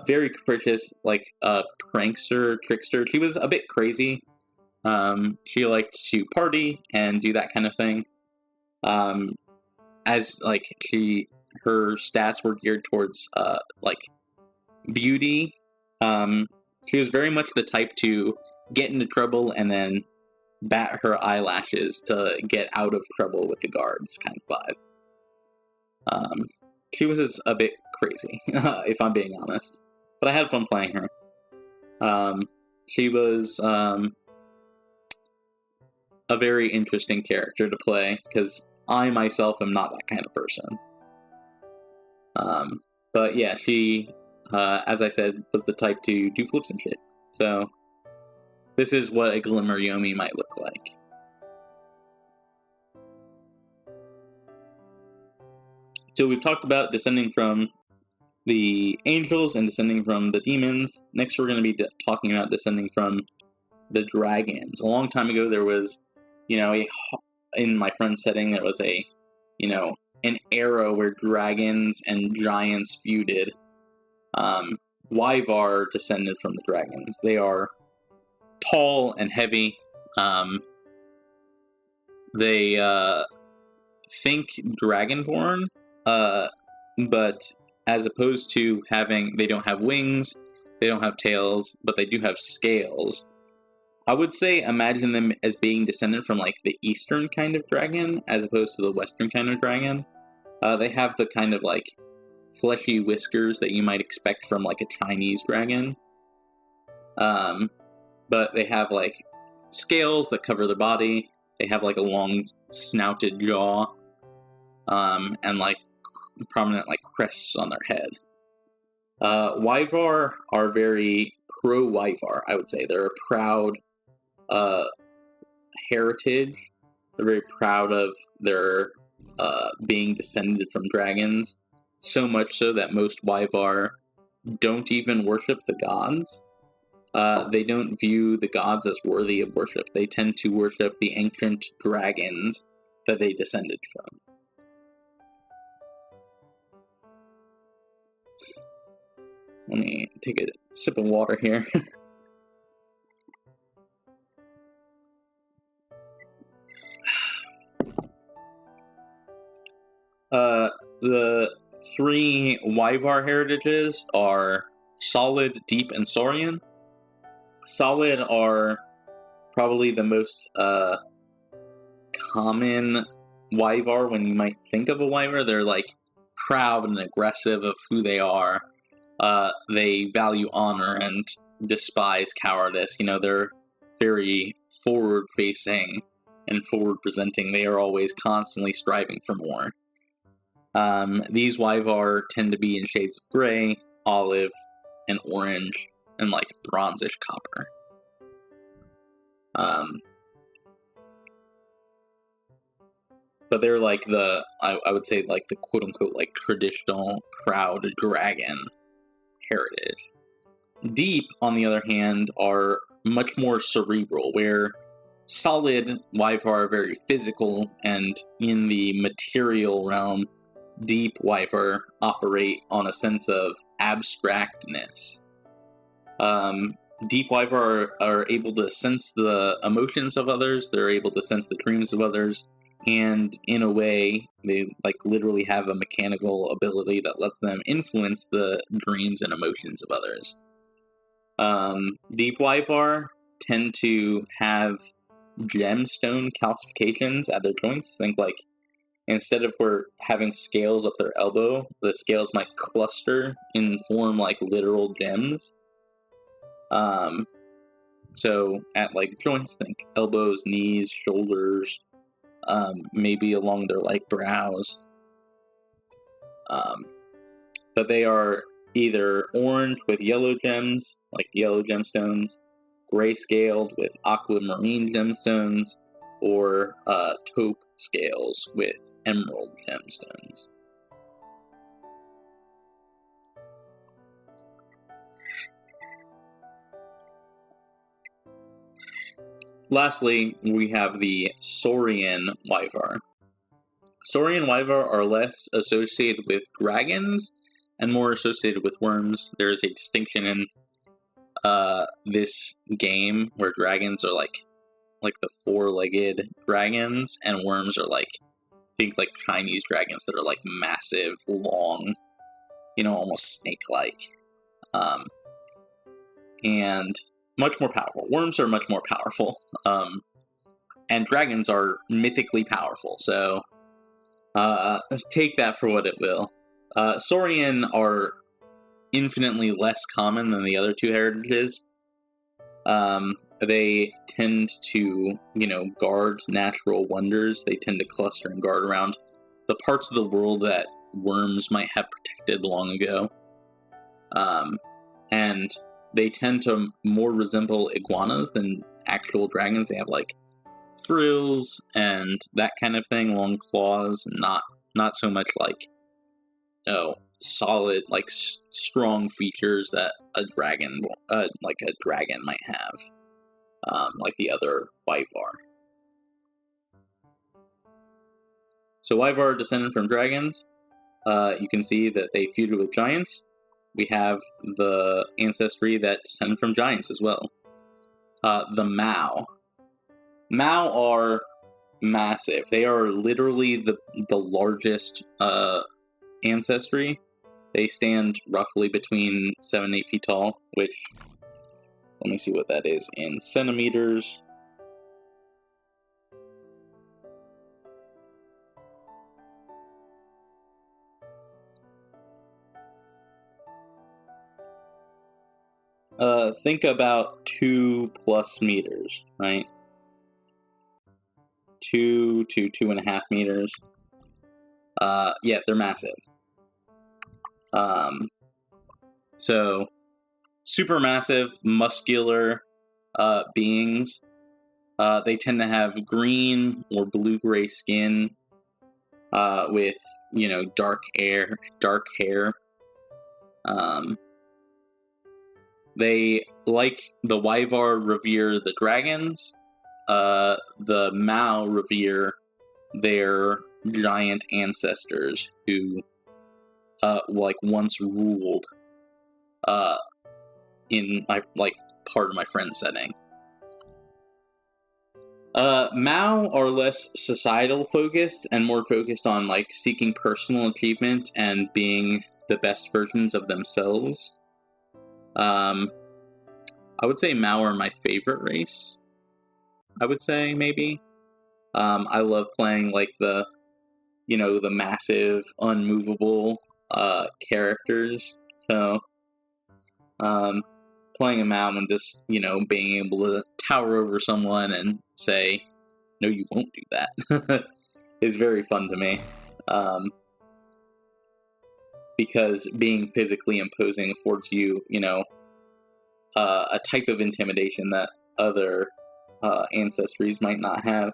very capricious, a prankster, trickster. She was a bit crazy. She liked to party and do that kind of thing. As her stats were geared towards beauty. She was very much the type to get into trouble and then bat her eyelashes to get out of trouble with the guards kind of vibe. She was a bit crazy, if I'm being honest. But I had fun playing her. She was a very interesting character to play, because I myself am not that kind of person. But yeah, she, as I said, was the type to do flips and shit. So this is what a Glimmer Yomi might look like. So we've talked about descending from the angels and descending from the demons. Next, we're going to be talking about descending from the dragons. A long time ago, there was, in my friend's setting, there was an era where dragons and giants feuded. Wyvar descended from the dragons. They are tall and heavy. They think dragonborn, but as opposed to they don't have wings, they don't have tails, but they do have scales. I would say imagine them as being descended from like the eastern kind of dragon as opposed to the western kind of dragon. They have the kind of like fleshy whiskers that you might expect from like a Chinese dragon. But they have like scales that cover their body. They have like a long snouted jaw, and like prominent like crests on their head. Wyvar are very pro-Wyvar, I would say. They're a proud heritage. They're very proud of their being descended from dragons, so much so that most Wyvar don't even worship the gods. They don't view the gods as worthy of worship. They tend to worship the ancient dragons that they descended from. Let me take a sip of water here. The three Wyvar heritages are Solid, Deep, and Saurian. Solid are probably the most common Wyvar when you might think of a Wyvar. They're like proud and aggressive of who they are. They value honor and despise cowardice. They're very forward-facing and forward-presenting. They are always constantly striving for more. These Wyvar tend to be in shades of gray, olive, and orange, and like bronzish copper. But they're like I would say like the quote-unquote like traditional proud dragon heritage. Deep, on the other hand, are much more cerebral, where Solid Wyvar are very physical, and in the material realm, Deep Wyvar operate on a sense of abstractness. Deep Wyvar are able to sense the emotions of others, they're able to sense the dreams of others, and in a way, they like literally have a mechanical ability that lets them influence the dreams and emotions of others. Deep Wyvar tend to have gemstone calcifications at their joints. Think like instead of having scales up their elbow, the scales might cluster and form like literal gems. So at like joints, think elbows, knees, shoulders, maybe along their like brows. But they are either orange with yellow gems, like yellow gemstones, gray scaled with aquamarine gemstones, or taupe scales with emerald gemstones. Lastly, we have the Saurian Wyvar. Saurian Wyvar are less associated with dragons and more associated with worms. There is a distinction in this game where dragons are like the four-legged dragons, and worms are like Chinese dragons that are like massive, long, almost snake-like, and much more powerful. Worms are much more powerful, and dragons are mythically powerful, so take that for what it will. Saurian are infinitely less common than the other two heritages. They tend to, guard natural wonders. They tend to cluster and guard around the parts of the world that worms might have protected long ago. And they tend to more resemble iguanas than actual dragons. They have like frills and that kind of thing, long claws, not so much like solid, like strong features that a dragon, might have, like the other Wyvar. So Wyvar descended from dragons. You can see that they feuded with giants. We have the ancestry that descended from giants as well. The Mao. Mao are massive. They are literally the largest ancestry. They stand roughly between 7 and 8 feet tall, which, let me see what that is in centimeters. Think about 2+ meters, right? 2 to 2.5 meters. Yeah, they're massive. So super massive, muscular beings. They tend to have green or blue-gray skin, with dark hair. They, like the Wyvar, revere the dragons. The Mao revere their giant ancestors who once ruled in my part of my friend setting. Mao are less societal focused and more focused on seeking personal achievement and being the best versions of themselves. I would say Mao are my favorite race. I would say, maybe. I love playing the massive, unmovable characters. So, playing a Mao and just, being able to tower over someone and say, no, you won't do that, is very fun to me. Because being physically imposing affords you, a type of intimidation that other ancestries might not have.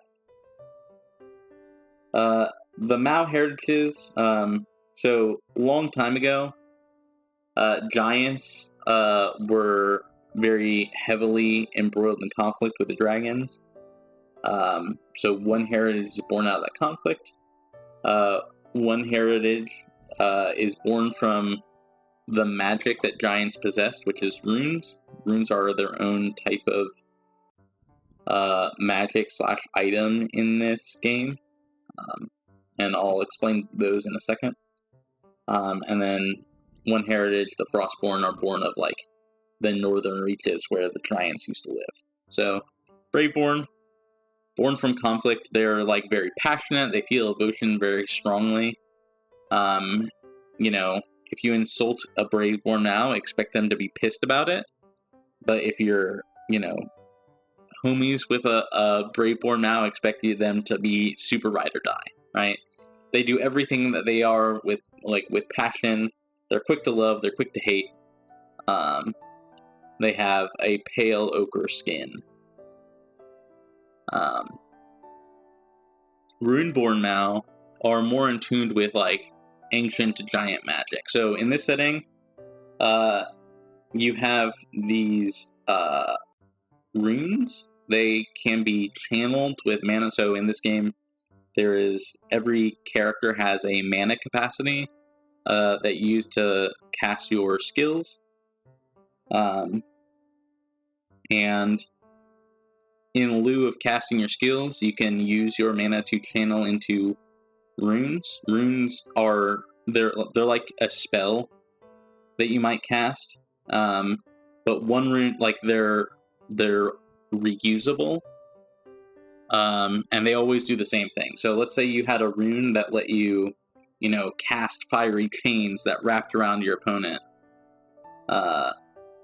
The Mao heritages, so long time ago, giants were very heavily embroiled in conflict with the dragons. So one heritage is born out of that conflict. One heritage is born from the magic that giants possessed, which is runes. Runes are their own type of magic / item in this game. And I'll explain those in a second. And then one heritage, the Frostborn, are born of the northern reaches where the giants used to live. So Braveborn, born from conflict, they're very passionate. They feel emotion very strongly. If you insult a Braveborn now, expect them to be pissed about it. But if you're, homies with a Braveborn now, expect them to be super ride or die, right? They do everything that they are with passion. They're quick to love. They're quick to hate. They have a pale ochre skin. Runeborn Mao are more in tune with ancient giant magic. So in this setting, you have these runes. They can be channeled with mana. So in this game, every character has a mana capacity that you use to cast your skills. And in lieu of casting your skills, you can use your mana to channel into runes. Runes are they're like a spell that you might cast. But one rune, they're reusable. And they always do the same thing. So let's say you had a rune that let you, cast fiery chains that wrapped around your opponent.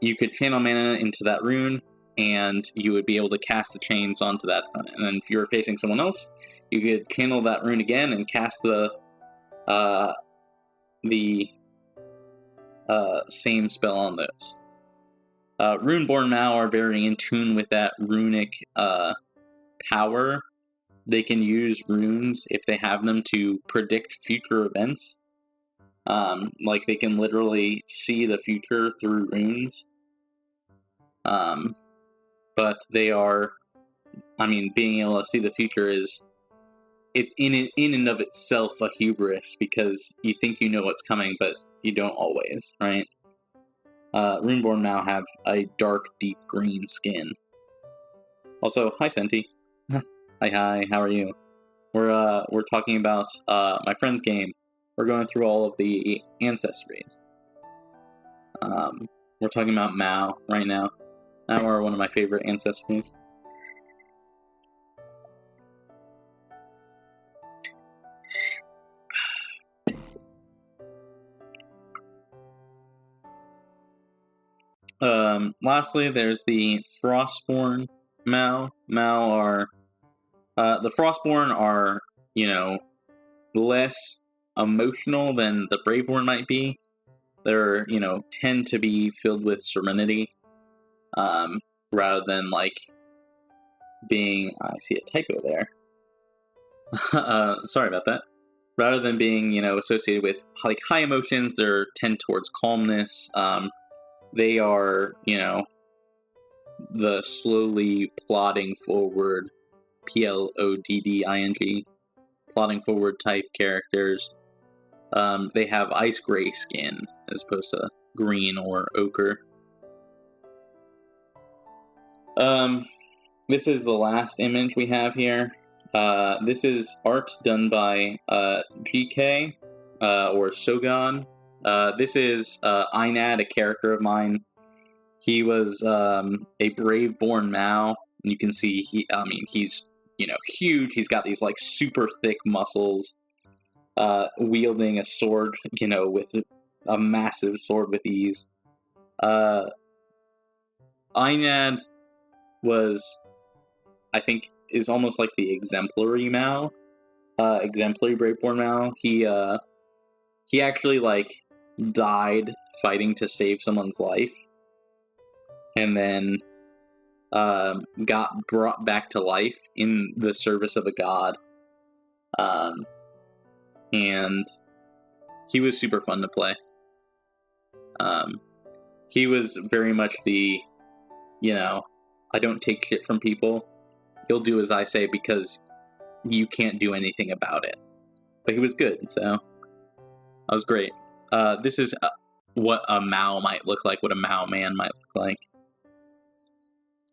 You could channel mana into that rune, and you would be able to cast the chains onto that opponent. And then if you were facing someone else, you could channel that rune again and cast the same spell on those. Runeborn Mao are very in tune with that runic power. They can use runes, if they have them, to predict future events. Like, they can literally see the future through runes. But they are, being able to see the future is, in and of itself, a hubris, because you think you know what's coming, but you don't always, right? Runeborn now have a dark, deep green skin. Also, hi Senti. Hi, how are you? We're talking about my friend's game. We're going through all of the Ancestries. We're talking about Mao right now. Mao are one of my favorite Ancestries. Lastly, there's the Frostborn Mao. Mao are... the Frostborn are, less emotional than the Braveborn might be. They're, tend to be filled with serenity, rather than, like, being... I see a typo there. Sorry about that. Rather than being, associated with, like, high emotions, they're tend towards calmness. They are, the slowly plodding forward, plodding, plodding forward type characters. They have ice gray skin as opposed to green or ochre. This is the last image we have here. This is art done by GK or Sogan. This is Einad, a character of mine. He was a Braveborn Mao. You can see he's huge. He's got these like super thick muscles, wielding a sword, with a massive sword with ease. Einad was, I think, is almost like the exemplary Mao, exemplary Braveborn Mao. He actually like died fighting to save someone's life, and then got brought back to life in the service of a god. And he was super fun to play. He was very much the, I don't take shit from people. You'll do as I say because you can't do anything about it. But he was good, so that was great. This is what a Mao might look like, what a Mao man might look like.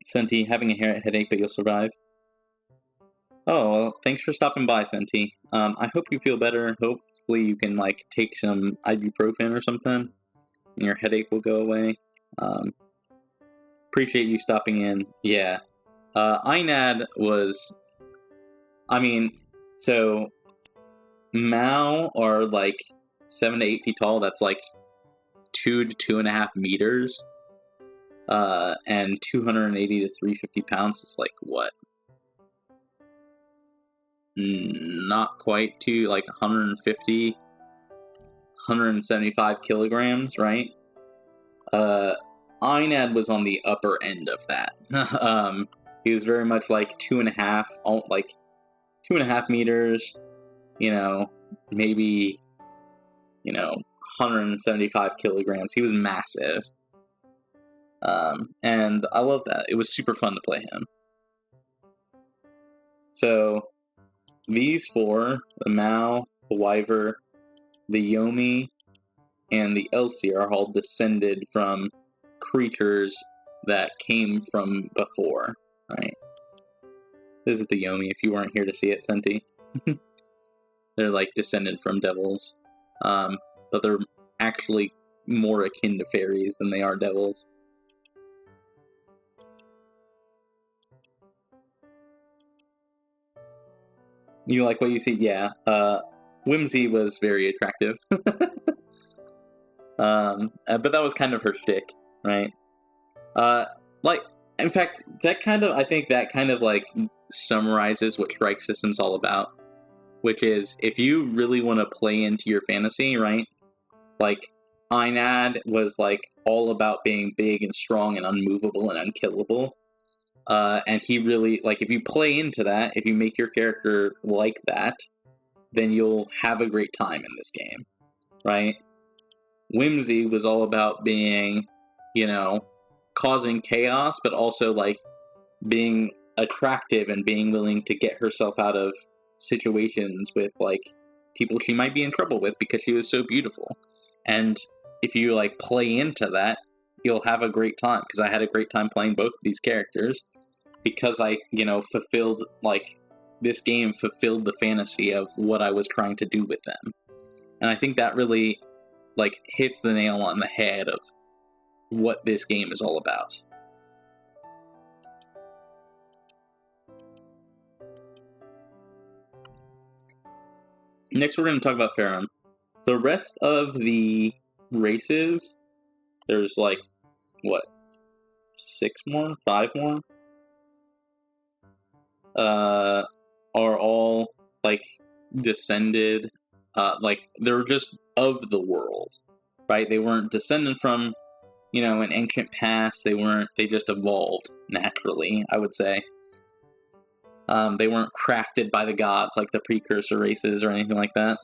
Senti, having a headache, but you'll survive. Oh, well, thanks for stopping by, Senti. I hope you feel better. Hopefully you can, like, take some ibuprofen or something, and your headache will go away. Appreciate you stopping in. Yeah. Einad was... so... Mao are, like, 7 to 8 feet tall. That's, like, 2 to 2.5 meters. And 280 to 350 pounds. It's, like, what? Not quite to, like, 150, 175 kilograms, right? Einad was on the upper end of that. He was very much like 2.5 meters, maybe, 175 kilograms. He was massive. And I love that. It was super fun to play him. So, these four, the Mao, the Wyver, the Yomi, and the Elsie are all descended from creatures that came from before, right? This is the Yomi, if you weren't here to see it, Senti. They're, like, descended from devils. But they're actually more akin to fairies than they are devils. You like what you see? Yeah. Whimsy was very attractive. But that was kind of her shtick, right? In fact, I think that kind of, like, summarizes what Shrike System's all about. Which is, if you really want to play into your fantasy, right? Like, Einad was, like, all about being big and strong and unmovable and unkillable. And he really, like, if you play into that, if you make your character like that, then you'll have a great time in this game, right? Whimsy was all about being, causing chaos, but also, like, being attractive and being willing to get herself out of situations with, like, people she might be in trouble with because she was so beautiful. And if you, like, play into that, you'll have a great time, because I had a great time playing both of these characters, because I, fulfilled, like, this game fulfilled the fantasy of what I was trying to do with them. And I think that really, like, hits the nail on the head of what this game is all about. Next, we're going to talk about Farum. The rest of the races, there's, like, what, 6 more? 5 more? Are all, like, descended, like, they're just of the world, right? They weren't descended from, an ancient past. They just evolved naturally, I would say. They weren't crafted by the gods like the precursor races or anything like that.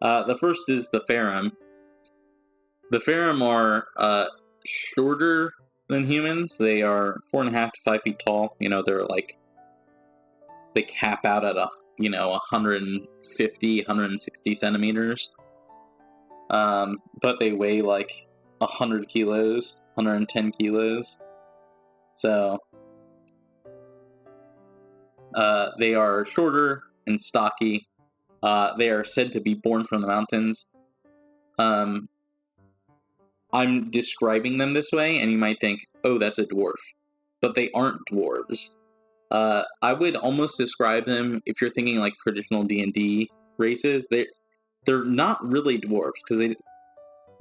The first is the Farum. The Farum are shorter than humans. They are 4.5 to 5 feet tall. They're like, they cap out at 150, 160 centimeters. But they weigh like 100 kilos, 110 kilos. So, they are shorter and stocky. They are said to be born from the mountains. I'm describing them this way, and you might think, oh, that's a dwarf. But they aren't dwarves. I would almost describe them, if you're thinking like traditional D&D races, they're not really dwarves, because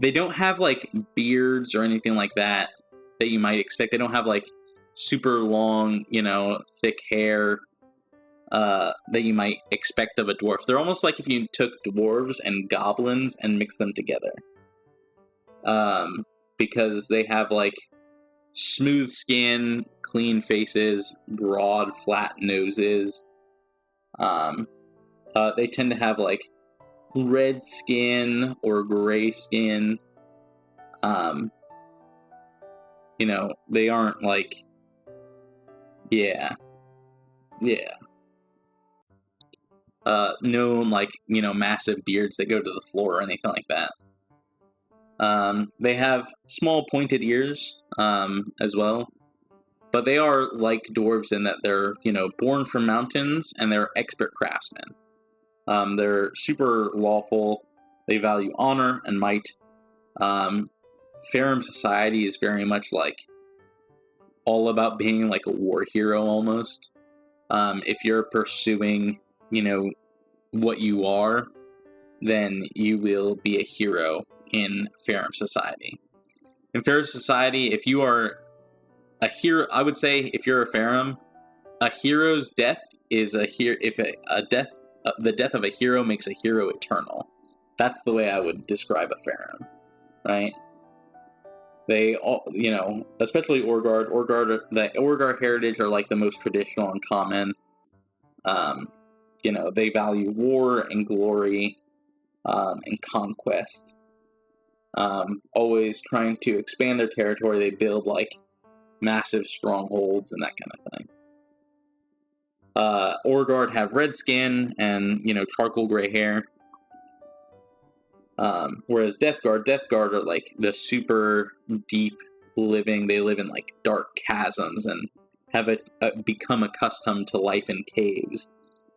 they don't have like beards or anything like that you might expect. They don't have like super long, thick hair that you might expect of a dwarf. They're almost like if you took dwarves and goblins and mixed them together. Because they have like smooth skin, clean faces, broad, flat noses. They tend to have like red skin or gray skin. They aren't like, yeah. No, like, massive beards that go to the floor or anything like that. They have small pointed ears, as well. But they are like dwarves in that they're, born from mountains, and they're expert craftsmen. They're super lawful. They value honor and might. Farum society is very much like all about being like a war hero almost. If you're pursuing, what you are, then you will be a hero in Farum society. In Farum society, if you are a hero, I would say if you're a Farum, a hero's death is the death of a hero makes a hero eternal. That's the way I would describe a Farum, right? They all, especially Orgard. The Orgard heritage are like the most traditional and common. They value war and glory, and conquest. Always trying to expand their territory. They build like massive strongholds and that kind of thing. Orgard have red skin and, charcoal gray hair. Whereas Death Guard are like the super deep living. They live in like dark chasms and have become accustomed to life in caves.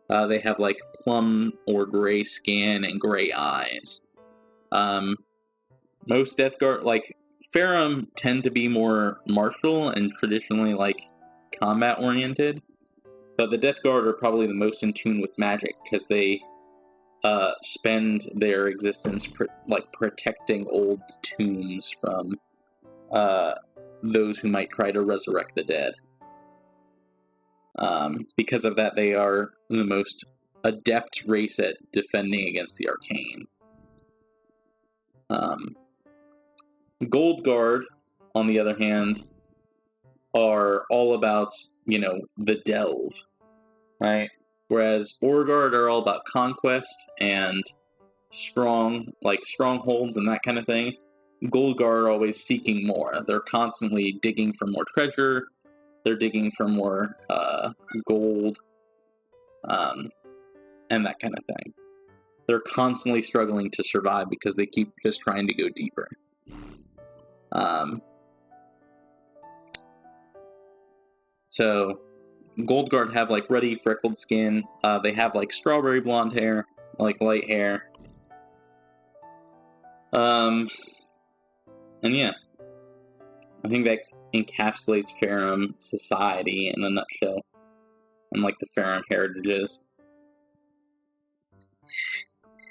They have like plum or gray skin and gray eyes. Most Death Guard, like Farum, tend to be more martial and traditionally like combat oriented. But the Death Guard are probably the most in tune with magic, because they spend their existence protecting old tombs from those who might try to resurrect the dead. Because of that, they are the most adept race at defending against the arcane. Gold Guard, on the other hand, are all about, the delve, right? Whereas Orgard are all about conquest and strongholds and that kind of thing, Gold Guard are always seeking more. They're constantly digging for more treasure. They're digging for more gold, and that kind of thing. They're constantly struggling to survive because they keep just trying to go deeper. So Gold Guard have like ruddy freckled skin. They have like strawberry blonde hair, like light hair. And yeah, I think that encapsulates Farum society in a nutshell, and like the Farum heritages.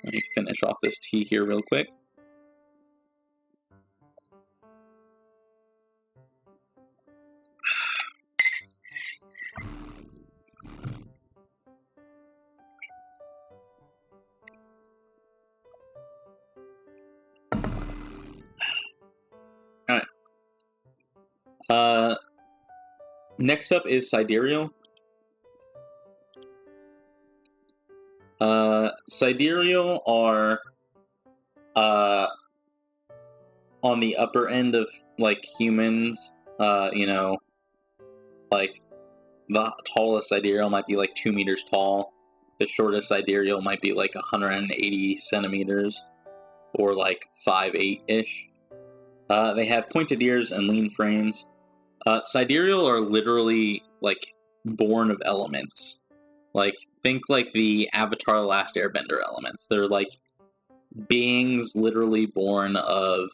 Let me finish off this tea here real quick. Alright. Next up is Sidereal. Sidereal are on the upper end of like humans. Like the tallest Sidereal might be like 2 meters tall. The shortest Sidereal might be like 180 centimeters, or like 5'8"-ish. They have pointed ears and lean frames. Sidereal are literally like born of elements. Like, think like the Avatar: The Last Airbender elements. They're like beings literally born of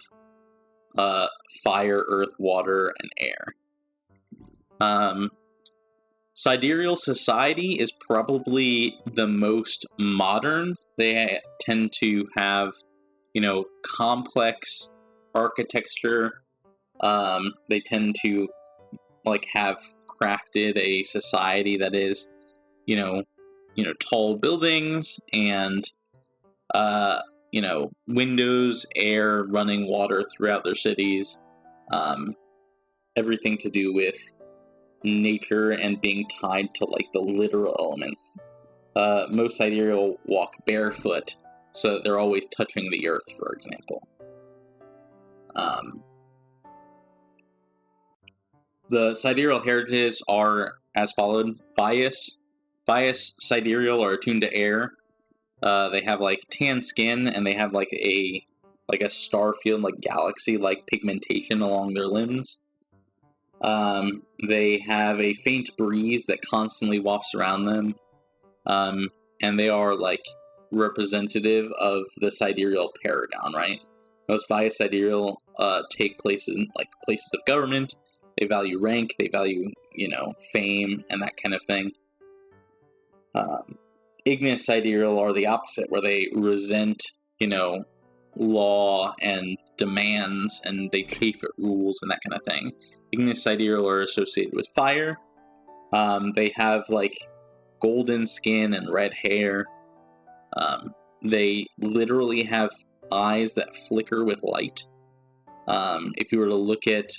fire, earth, water, and air. Sidereal society is probably the most modern. They tend to have, complex architecture. They tend to like have crafted a society that is, tall buildings and windows, air, running water throughout their cities. Everything to do with nature and being tied to like the literal elements. Most Sidereal walk barefoot, so they're always touching the earth, for example. The Sidereal heritages are as followed. Vias Sidereal are attuned to air. They have like tan skin, and they have like a star field, like galaxy-like pigmentation along their limbs. They have a faint breeze that constantly wafts around them. And they are like representative of the Sidereal paragon, right? Most Vias Sidereal take places in like places of government. They value rank, they value, fame, and that kind of thing. Ignis Sidereal are the opposite, where they resent, law and demands, and they chafe at rules and that kind of thing. Ignis Sidereal are associated with fire. They have, like, golden skin and red hair. They literally have eyes that flicker with light. If you were to look at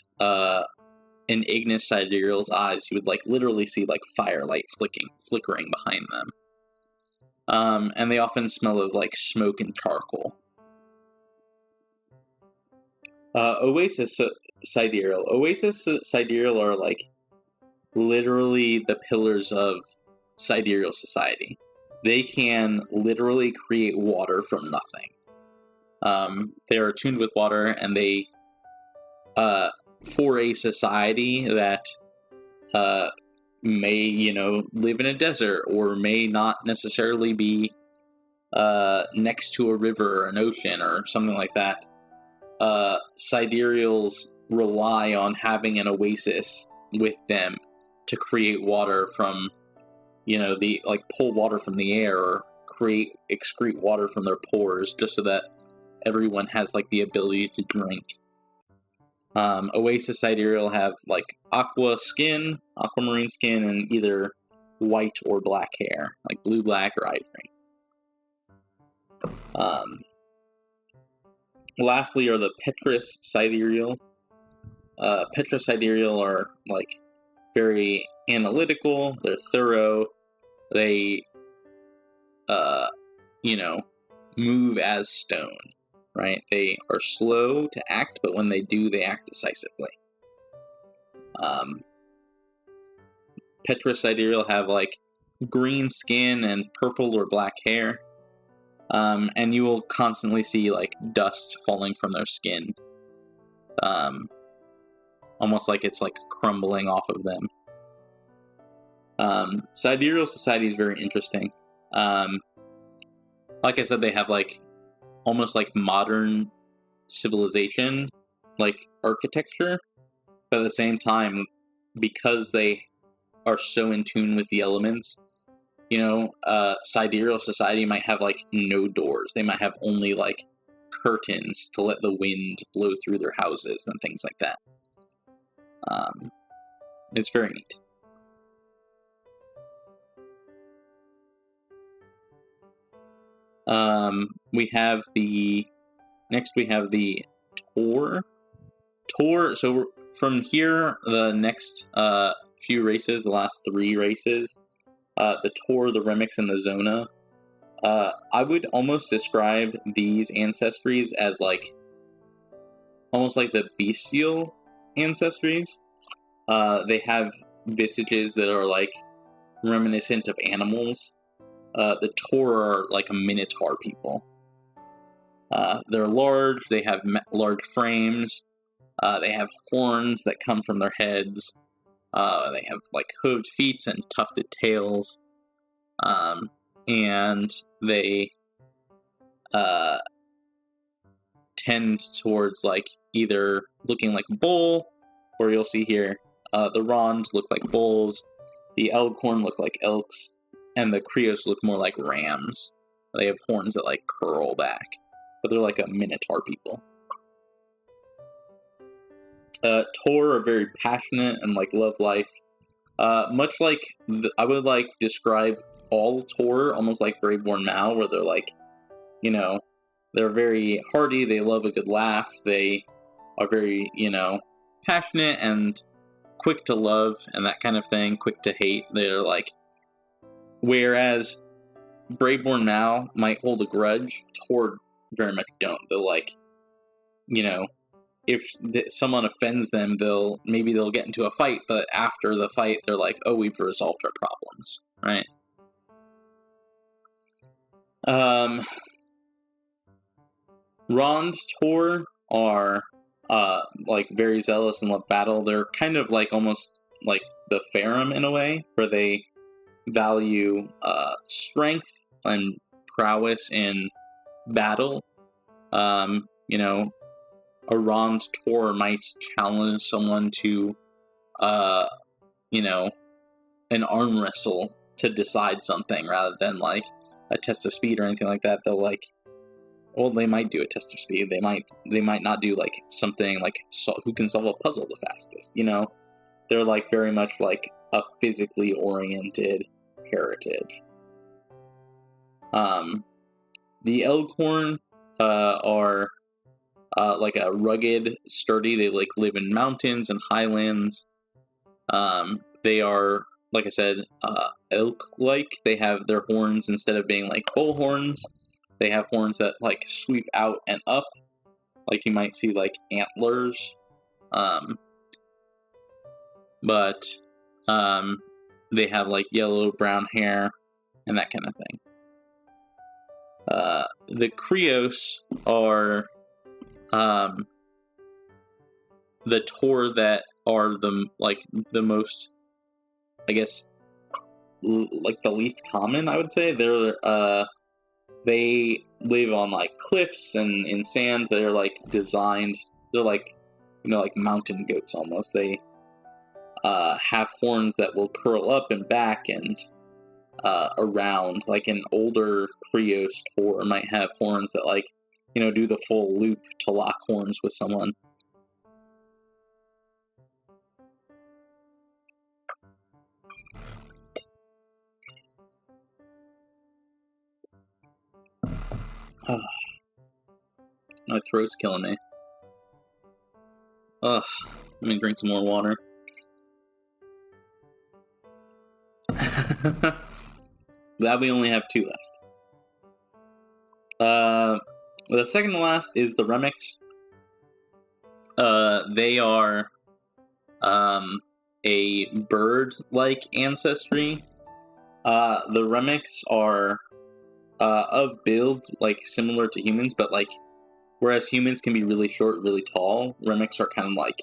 an Ignis Sidereal's eyes, you would like literally see like firelight flickering behind them. And they often smell of like smoke and charcoal. Oasis Sidereal are like literally the pillars of Sidereal society. They can literally create water from nothing. They are attuned with water, and they for a society that may, live in a desert, or may not necessarily be next to a river or an ocean or something like that, Sidereals rely on having an oasis with them to create water from, pull water from the air, or excrete water from their pores, just so that everyone has like the ability to drink. Oasis Sidereal have like aquamarine skin, and either white or black hair, like blue, black, or ivory. Lastly are the Petrus Sidereal. Petrus Sidereal are like very analytical. They're thorough. They, move as stone, right? They are slow to act, but when they do, they act decisively. Petrus sidereal have like green skin and purple or black hair, and you will constantly see like dust falling from their skin, almost like it's like crumbling off of them. Sidereal society is very interesting. Like I said, they have like almost like modern civilization, like architecture, but at the same time, because they are so in tune with the elements, sidereal society might have like no doors. They might have only like curtains to let the wind blow through their houses and things like that. It's very neat. We have the Tor. So from here, the next few races, the last 3 races, the Tor, the Remix, and the Zona, I would almost describe these ancestries as like almost like the bestial ancestries. They have visages that are like reminiscent of animals. The Tor are like a minotaur people. They're large, they have large frames, they have horns that come from their heads, they have like hooved feet and tufted tails, and they tend towards like either looking like a bull, or you'll see here, the Rond look like bulls, the Elkhorn look like elks, and the Krios look more like rams. They have horns that like curl back, but they're like a minotaur people. Tor are very passionate and like love life. Much like I would like describe all Tor almost like Braveborn Mao, where they're like, they're very hardy. They love a good laugh. They are very, passionate and quick to love and that kind of thing. Quick to hate. They're like, whereas Braveborn Mao might hold a grudge, Tor very much don't. They'll like, if someone offends them, they'll get into a fight, but after the fight, they're like, oh, we've resolved our problems, right? Rond Tor are like very zealous and love battle. They're kind of like almost like the Farum in a way, where they value strength and prowess in battle. A Rond Tor might challenge someone to, an arm wrestle to decide something rather than like a test of speed or anything like that. They'll like, well, they might do a test of speed. They might not do like something like who can solve a puzzle the fastest. They're like very much like a physically oriented heritage. The Elkhorn are like a rugged, sturdy. They like live in mountains and highlands. They are, like I said, elk-like. They have their horns, instead of being like bull horns, they have horns that like sweep out and up, like you might see like antlers. But they have like yellow brown hair and that kind of thing. The Krios are the Tor that are the most, I guess, like the least common, I would say. They live on like cliffs and in sand. They're like designed, they're like, like mountain goats almost. They have horns that will curl up and back and around. Like an older Krios Tor might have horns that like, do the full loop to lock horns with someone. My throat's killing me. Let me drink some more water. Glad we only have 2 left. The second to last is the Remix. They are a bird-like ancestry. The Remix are of build like similar to humans, but like whereas humans can be really short, really tall, Remix are kind of like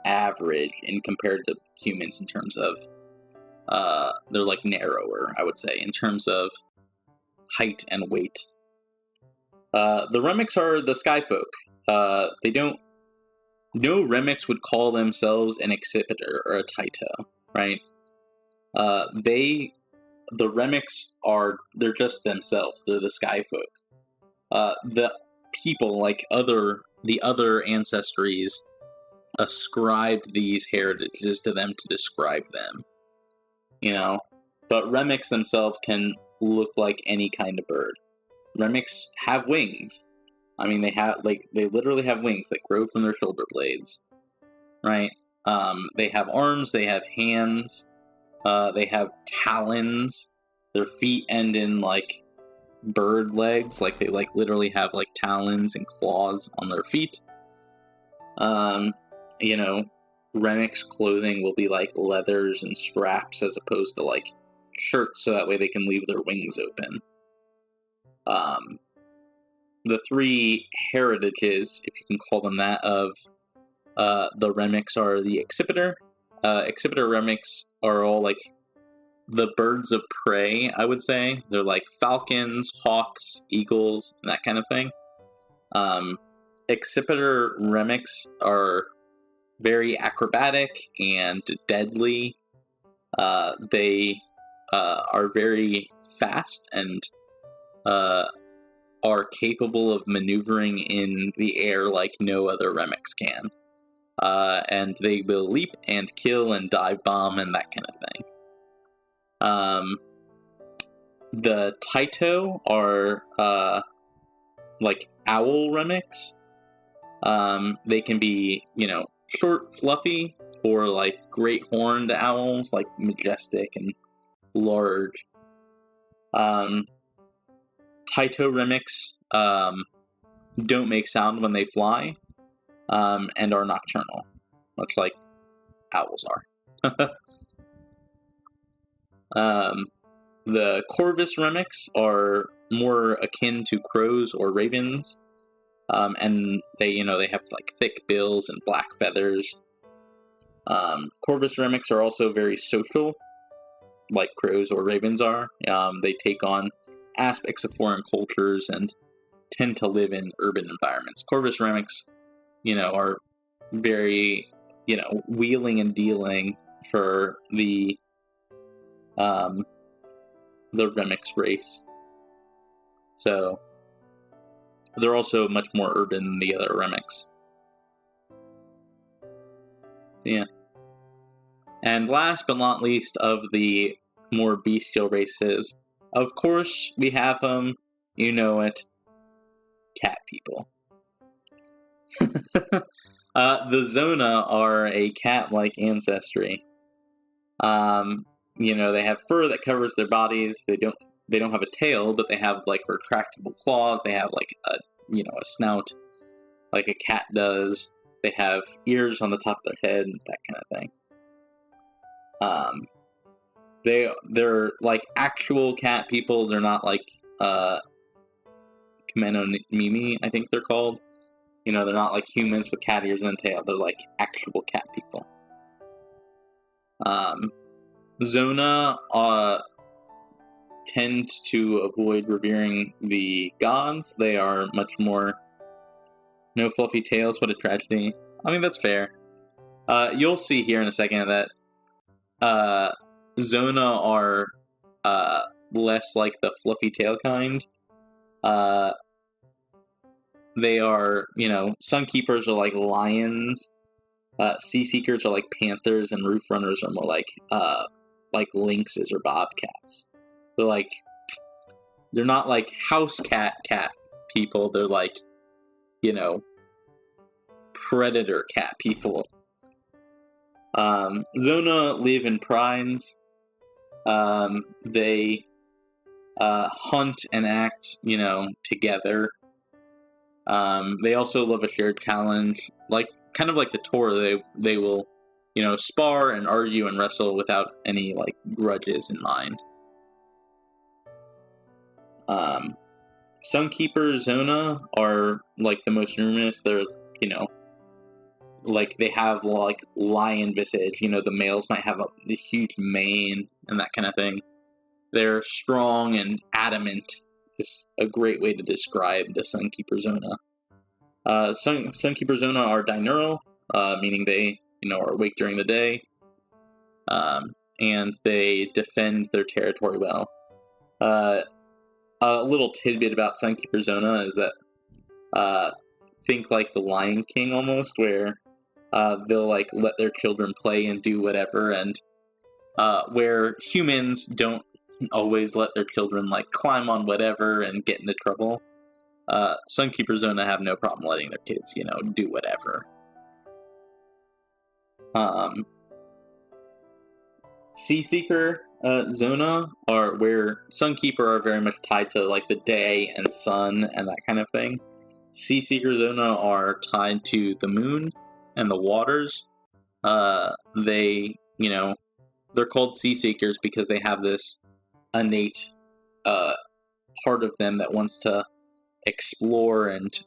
average in compared to humans in terms of they're like narrower, I would say, in terms of height and weight. The Remix are the sky folk. They don't. No Remix would call themselves an Accipiter or a Taito, right? The Remix they're just themselves. They're the sky folk. The people, like the other ancestries, ascribed these heritages to them to describe them. You know? But Remix themselves can look like any kind of bird. Remix have wings. I mean, they literally have wings that grow from their shoulder blades, right? They have arms, they have hands, they have talons. Their feet end in like bird legs, like they like literally have like talons and claws on their feet. You know, Remix clothing will be like leathers and straps as opposed to like shirts, so that way they can leave their wings open. The three heritages, if you can call them that, of the Remix are the Accipiter. Accipiter Remix are all like the birds of prey, I would say. They're like falcons, hawks, eagles, and that kind of thing. Accipiter Remix are very acrobatic and deadly. They are very fast and are capable of maneuvering in the air like no other Remix can. And they will leap and kill and dive bomb and that kind of thing. The Taito are like owl Remix. They can be, you know, short, fluffy, or like great horned owls, like majestic and large. Taito Remix don't make sound when they fly, and are nocturnal, much like owls are. The Corvus Remix are more akin to crows or ravens, and they have like thick bills and black feathers. Corvus Remix are also very social, like crows or ravens are. They take on aspects of foreign cultures and tend to live in urban environments. Corvus Remix, are very, wheeling and dealing for the Remix race. So they're also much more urban than the other Remix. Yeah. And last but not least of the more bestial races, of course, we have them, you know it, cat people. The Zona are a cat-like ancestry. They have fur that covers their bodies. They don't have a tail, but they have like retractable claws. They have like a snout, like a cat does. They have ears on the top of their head, that kind of thing. They're like actual cat people. They're not like Kameno Mimi, I think they're called. They're not like humans with cat ears and a tail. They're like actual cat people. Zona tend to avoid revering the gods. They are much more no fluffy tails. What a tragedy. I mean, that's fair. You'll see here in a second that Zona are less like the fluffy tail kind. They are, Sun Keepers are like lions. Sea Seekers are like panthers, and Roof Runners are more like lynxes or bobcats. They're not like house cat people. They're like, predator cat people. Zona live in prides. They hunt and act, together. They also love a shared challenge, kind of like the Torah. They will, spar and argue and wrestle without any grudges in mind. Sunkeeper Zona are the most numerous. They're they have lion visage. The males might have a huge mane and that kind of thing. They're strong and adamant. Is a great way to describe the Sunkeeper Zona. Sunkeeper Zona are diurnal, meaning they are awake during the day, and they defend their territory well. A little tidbit about Sunkeeper Zona is that think like the Lion King almost, where they'll let their children play and do whatever, and where humans don't always let their children climb on whatever and get into trouble. Sunkeeper Zona have no problem letting their kids, do whatever. Sea Seeker Zona are where Sunkeeper are very much tied to the day and sun and that kind of thing. Sea Seeker Zona are tied to the moon and the waters. They, they're called Sea Seekers because they have this innate part of them that wants to explore and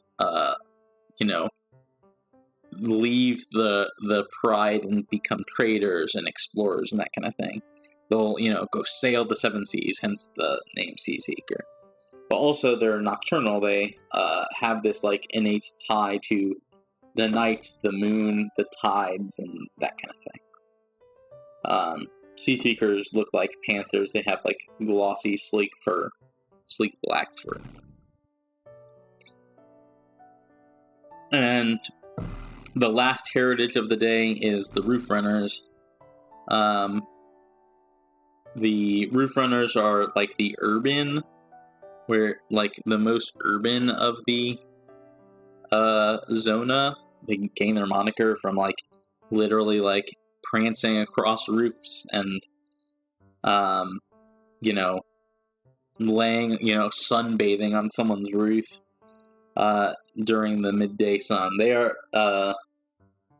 leave the pride and become traders and explorers and that kind of thing. They'll go sail the seven seas, hence the name Sea Seeker. But also they're nocturnal. They have this innate tie to the night, the moon, the tides, and that kind of thing. Sea Seekers look like panthers. They have glossy, sleek black fur. And the last heritage of the day is the Roof Runners. The Roof Runners are the urban, where the most urban of the Zona. They gain their moniker from literally prancing across roofs and laying sunbathing on someone's roof during the midday sun. They are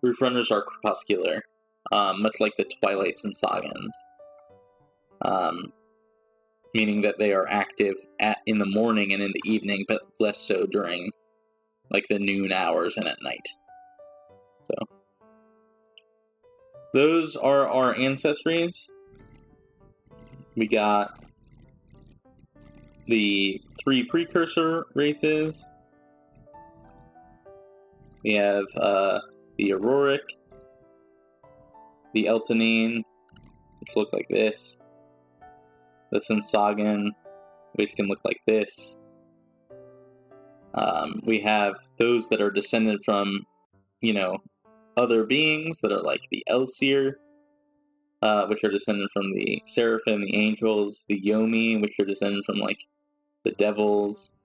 Roof Runners are crepuscular, much like the Twilights and Sagans, meaning that they are active in the morning and in the evening, but less so during the noon hours and at night. So those are our ancestries. We got the 3 precursor races. We have the Auroric, the Eltonine, which look like this, the Sensagan, which can look like this. We have those that are descended from, other beings that are the Elseer, which are descended from the Seraphim, the angels, the Yomi, which are descended from the devils,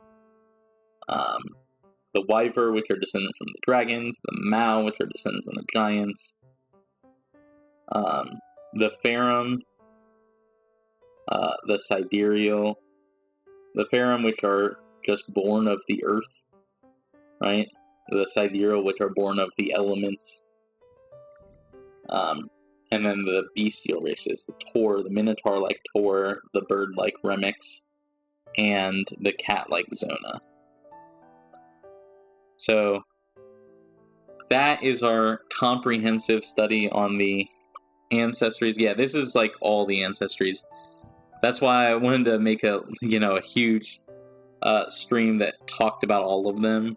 the Wyver, which are descended from the dragons, the Mao, which are descended from the giants, the Farum, the Sidereal, the Farum, which are just born of the earth, right? The Sidereal, which are born of the elements, and then the bestial races, the Tor, the Minotaur-like Tor, the bird-like Remix, and the cat-like Zona. So that is our comprehensive study on the ancestries. Yeah, this is all the ancestries. That's why I wanted to make a huge stream that talked about all of them.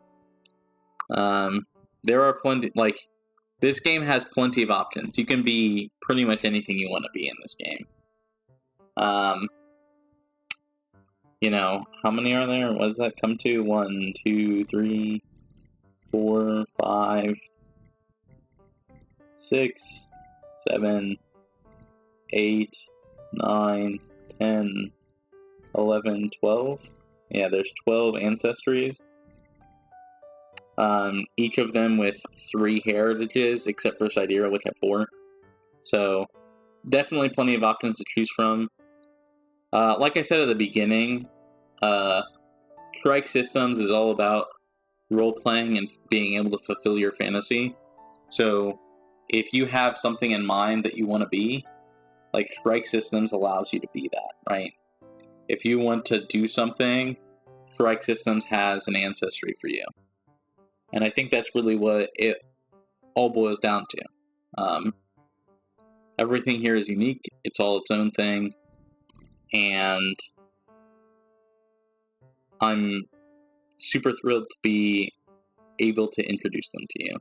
There are plenty, this game has plenty of options. You can be pretty much anything you want to be in this game. How many are there? What does that come to? 1, 2, 3, 4, 5, 6, 7, 8, 9, 10, 11, 12. Yeah, there's 12 ancestries. Each of them with 3 heritages, except for Sidereal, which have 4. So, definitely plenty of options to choose from. Like I said at the beginning, Shrike Systems is all about role-playing and being able to fulfill your fantasy. So if you have something in mind that you want to be, like, Shrike Systems allows you to be that, right? If you want to do something, Shrike Systems has an ancestry for you. And I think that's really what it all boils down to. Everything here is unique. It's all its own thing. And I'm super thrilled to be able to introduce them to you.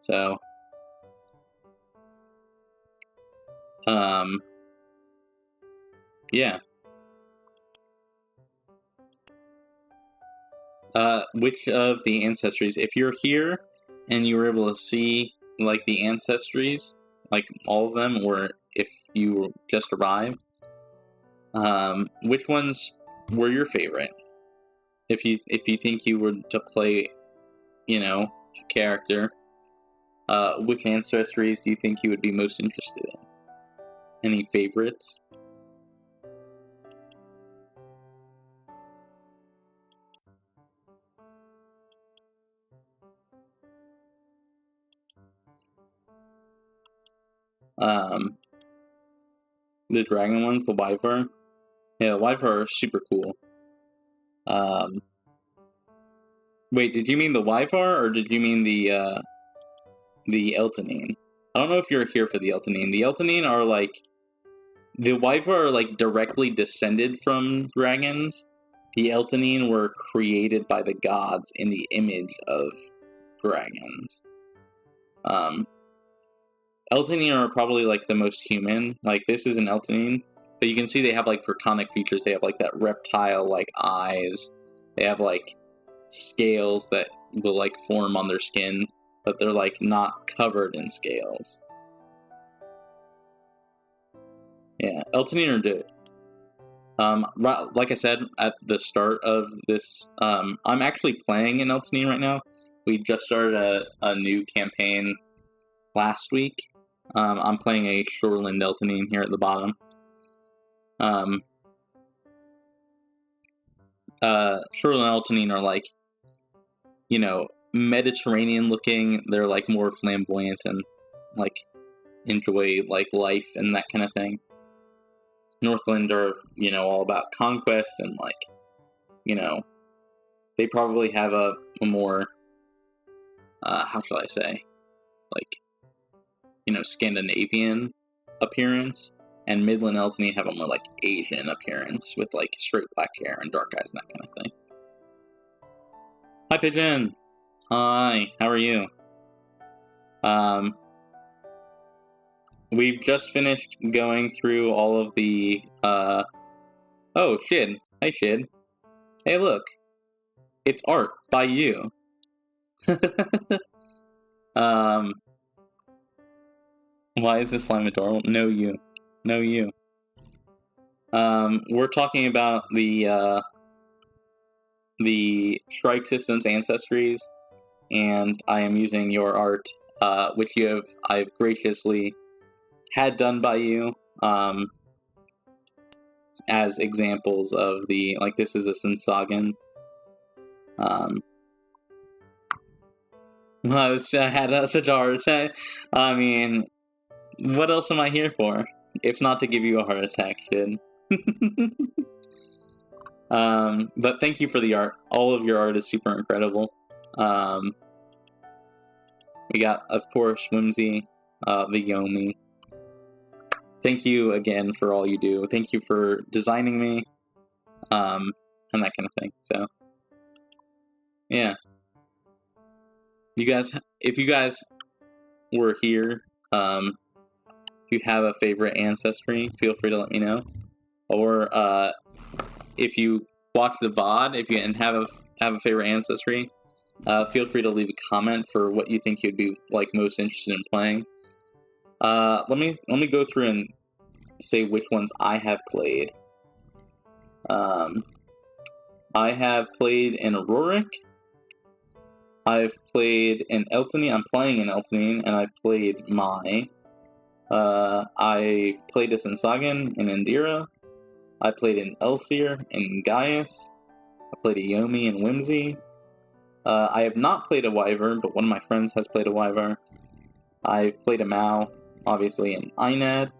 So, yeah. Which of the ancestries, if you're here and you were able to see, like, the ancestries, like, all of them, or if you just arrived, which ones were your favorite? If you think you were to play, you know, a character, which ancestries do you think you would be most interested in? Any favorites? The dragon ones, the Wyvern. Yeah, the Wyvern are super cool. Wait, did you mean the Wyvern, or did you mean the Eltonine? I don't know if you're here for the Eltonine. The Eltonine are like... The Wyvern are like directly descended from dragons. The Eltonine were created by the gods in the image of dragons. Eltonine are probably like the most human. Like, this is an Eltonine, but you can see they have like draconic features. They have like that reptile like eyes. They have like scales that will like form on their skin, but they're like not covered in scales. Yeah, Eltonine are good. Like I said at the start of this, I'm actually playing an Eltonine right now. We just started a new campaign last week. I'm playing a Shoreland Eltonine here at the bottom. Shoreland Eltonine are like, you know, Mediterranean looking. They're like more flamboyant and like enjoy like life and that kind of thing. Northland are, you know, all about conquest and like, you know, they probably have a more, how shall I say, like, you know, Scandinavian appearance, and Midland Eltonine have a more like Asian appearance with like straight black hair and dark eyes and that kind of thing. Hi, Pigeon. Hi, how are you? We've just finished going through all of the, oh, Shid. Hi, Shid. Hey, look. It's art by you. Why is this slime adorable? No, you. No, you. We're talking about the Shrike Systems Ancestries, and I am using your art, which I've graciously had done by you, as examples of the, like, this is a Sinsagan. I had such a heart attack. I mean, what else am I here for? If not to give you a heart attack, Shid. But thank you for the art. All of your art is super incredible. We got, of course, Whimsy, the Yomi. Thank you again for all you do. Thank you for designing me, and that kind of thing. So, yeah. You guys, if you guys were here, if you have a favorite ancestry, feel free to let me know. Or, if you watch the VOD, if you have a favorite ancestry, feel free to leave a comment for what you think you'd be like most interested in playing. Let me go through and say which ones I have played. I have played an Auroric. I've played an Eltonine. I'm playing an Eltonine, and I've played Mai. I've played a Sinsagan and Indira. I played an Elseer and Gaius. I played a Yomi and Whimsy. I have not played a Wyvern, but one of my friends has played a Wyvern. I've played a Mao, obviously, an Inad.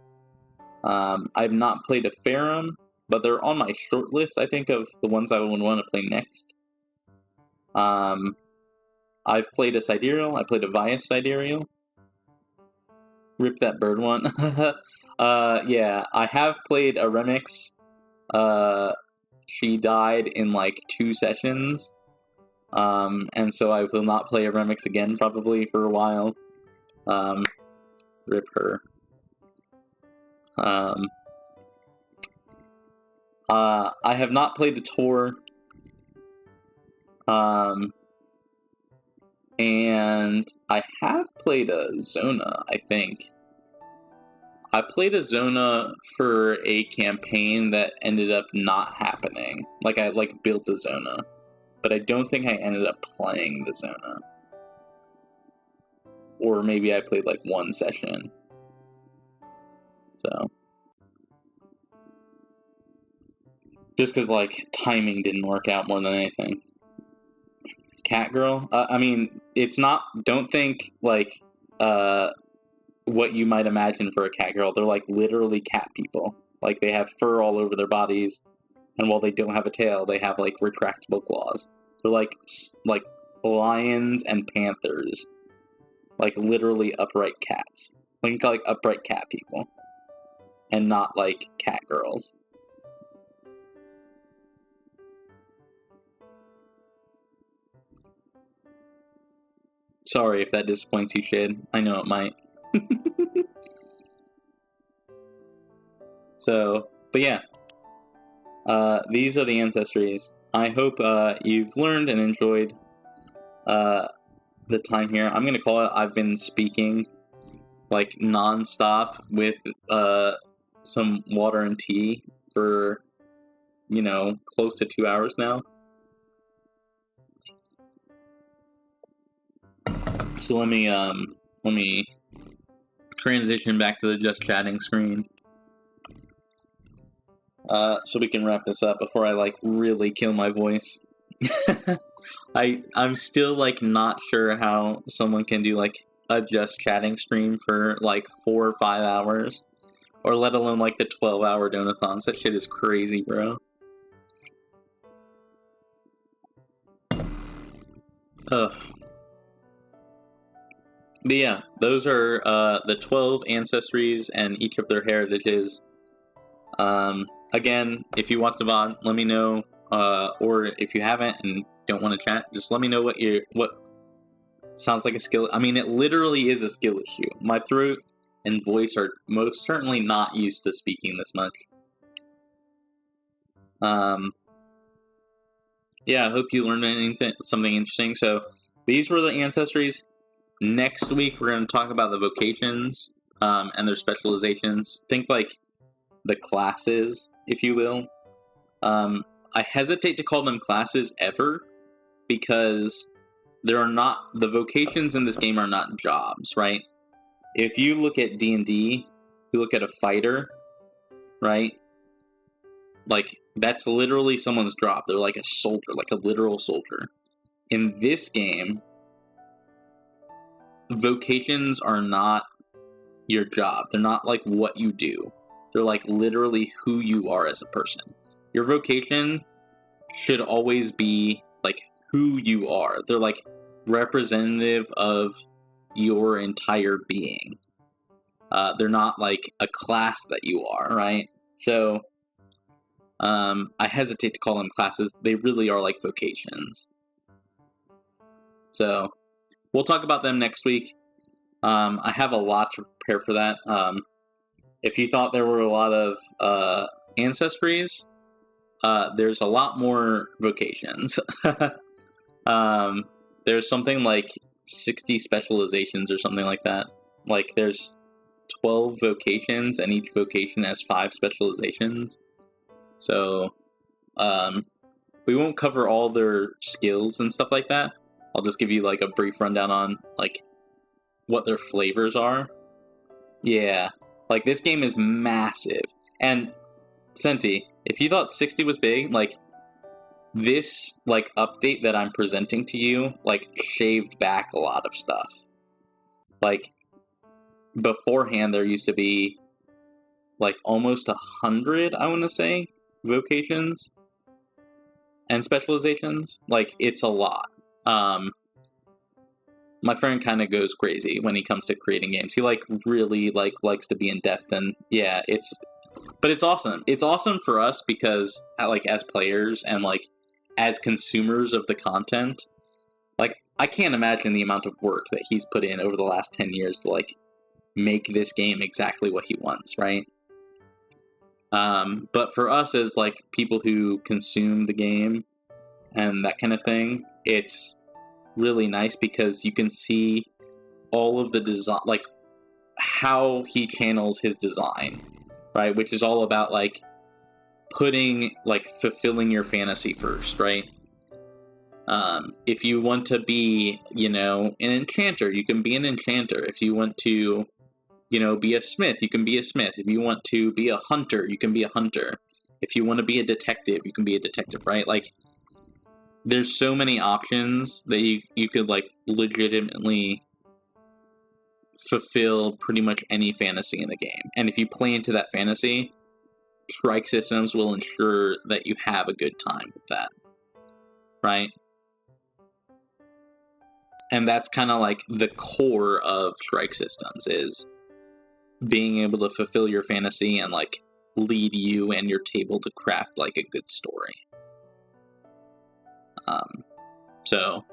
I've not played a Ferrum, but they're on my short list, I think, of the ones I would want to play next. I've played a Sidereal. I played a Vias Sidereal. Rip that bird one. Yeah, I have played a Remix. She died in like 2 sessions. And so I will not play a Remix again probably for a while. Rip her. I have not played a Tor. And I have played a Zona, I think. I played a Zona for a campaign that ended up not happening. Like, I built a Zona. But I don't think I ended up playing the Zona. Or maybe I played, like, 1 session. So. Just because, like, timing didn't work out more than anything. Cat girl? I mean, it's not... Don't think, like, what you might imagine for a cat girl. They're, like, literally cat people. Like, they have fur all over their bodies. And while they don't have a tail, they have, like, retractable claws. They're, like lions and panthers. Like, literally upright cats. Think, like, upright cat people. And not, like, cat girls. Sorry if that disappoints you, Shid. I know it might. So, but yeah. These are the Ancestries. I hope you've learned and enjoyed the time here. I'm gonna call it I've been speaking like non-stop with some water and tea for, you know, close to 2 hours now. So let me transition back to the just chatting screen. So we can wrap this up before I, like, really kill my voice. I'm still, like, not sure how someone can do, like, a just chatting stream for, like, 4 or 5 hours. Or let alone, like, the 12-hour donathons. That shit is crazy, bro. Ugh. But yeah, those are the 12 ancestries and each of their heritages. Again, if you watch the VOD, let me know. Or if you haven't and don't want to chat, just let me know what sounds like a skill. I mean, it literally is a skill issue. My throat and voice are most certainly not used to speaking this much. Yeah, I hope you learned something interesting. So, these were the ancestries. Next week, we're going to talk about the vocations and their specializations. Think like the classes, if you will. I hesitate to call them classes ever because the vocations in this game are not jobs, right? If you look at D&D, you look at a fighter, right? Like, that's literally someone's job. They're like a soldier, like a literal soldier. In this game, vocations are not your job. They're not like what you do. They're like literally who you are as a person. Your vocation should always be like who you are. They're like representative of your entire being. They're not like a class that you are, right? So I hesitate to call them classes. They really are like vocations. So we'll talk about them next week. I have a lot to prepare for that. If you thought there were a lot of ancestries, there's a lot more vocations. There's something like 60 specializations or something like that. Like, there's 12 vocations, and each vocation has 5 specializations. So, we won't cover all their skills and stuff like that. I'll just give you, like, a brief rundown on, like, what their flavors are. Yeah. Like, this game is massive. And Senti, if you thought 60 was big, like, this, like, update that I'm presenting to you, like, shaved back a lot of stuff. Like, beforehand, there used to be, like, almost 100, I want to say, vocations and specializations. Like, it's a lot. My friend kind of goes crazy when he comes to creating games. He, like, really, like, likes to be in depth, and yeah, but it's awesome. It's awesome for us because, like, as players and, like, as consumers of the content, like, I can't imagine the amount of work that he's put in over the last 10 years to, like, make this game exactly what he wants, right? But for us as, like, people who consume the game and that kind of thing, it's really nice because you can see all of the design, like, how he channels his design, right? Which is all about, like, fulfilling your fantasy first, right? If you want to be, you know, an enchanter, you can be an enchanter. If you want to, you know, be a smith, you can be a smith. If you want to be a hunter, you can be a hunter. If you want to be a detective, you can be a detective, right? Like, there's so many options that you could, like, legitimately fulfill pretty much any fantasy in the game. And if you play into that fantasy, Shrike systems will ensure that you have a good time with that, right? And that's kind of like the core of Shrike systems, is being able to fulfill your fantasy and, like, lead you and your table to craft, like, a good story. So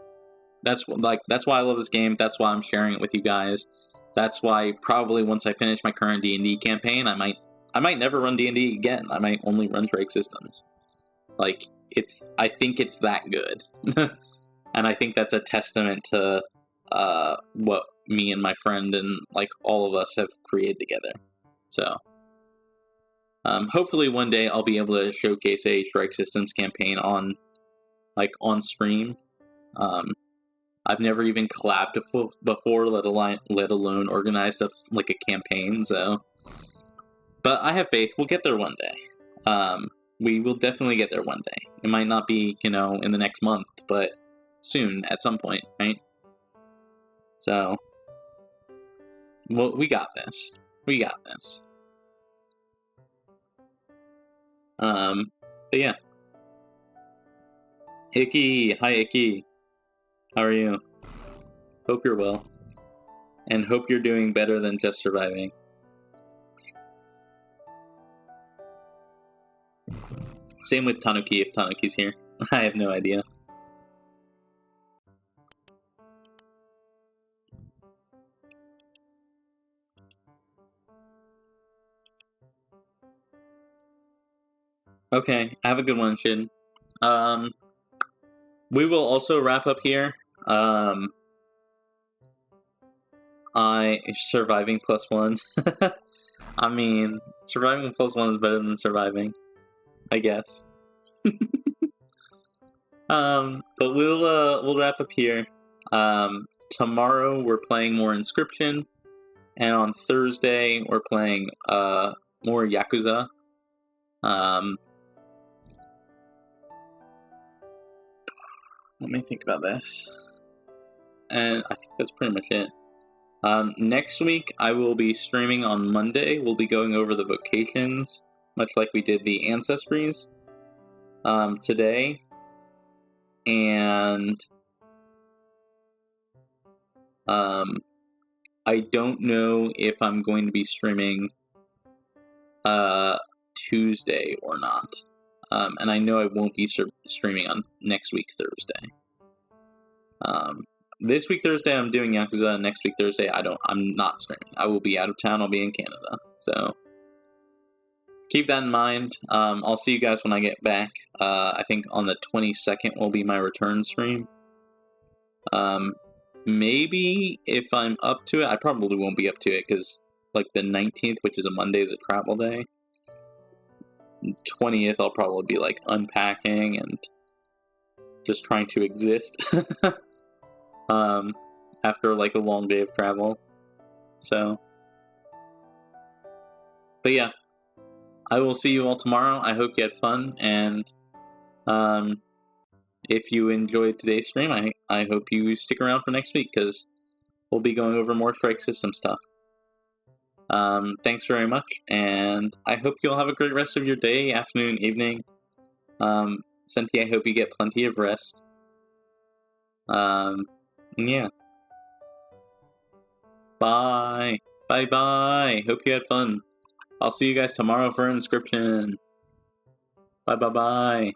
that's why I love this game. That's why I'm sharing it with you guys. That's why probably once I finish my current D&D campaign, I might never run D&D again. I might only run Shrike systems. Like, I think it's that good. And I think that's a testament to what me and my friend and, like, all of us have created together. So hopefully one day I'll be able to showcase a Shrike systems campaign on stream. I've never even collabed before, let alone organized a campaign. So, but I have faith we'll get there one day. We will definitely get there one day. It might not be, you know, in the next month, but soon at some point, right? So, well, we got this. We got this. But yeah. Icky, hi Icky. How are you? Hope you're well. And hope you're doing better than just surviving. Same with Tanuki, if Tanuki's here. I have no idea. Okay, have a good one, Shin. We will also wrap up here. Surviving +1. I mean, surviving +1 is better than surviving, I guess. But we'll wrap up here. Tomorrow we're playing more Inscription, and on Thursday we're playing more Yakuza. Let me think about this. And I think that's pretty much it. Next week, I will be streaming on Monday. We'll be going over the vocations, much like we did the Ancestries today. And I don't know if I'm going to be streaming Tuesday or not. And I know I won't be streaming on next week, Thursday. This week, Thursday, I'm doing Yakuza. Next week, Thursday, I'm not streaming. I will be out of town. I'll be in Canada. So keep that in mind. I'll see you guys when I get back. I think on the 22nd will be my return stream. Maybe if I'm up to it, I probably won't be up to it because, like, the 19th, which is a Monday, is a travel day. 20th, I'll probably be, like, unpacking and just trying to exist. After, like, a long day of travel. So, but yeah. I will see you all tomorrow. I hope you had fun, and if you enjoyed today's stream, I hope you stick around for next week, because we'll be going over more Shrike system stuff. Thanks very much, and I hope you'll have a great rest of your day, afternoon, evening. Senti, I hope you get plenty of rest. Yeah. Bye. Bye-bye. Hope you had fun. I'll see you guys tomorrow for inscription. Bye-bye-bye.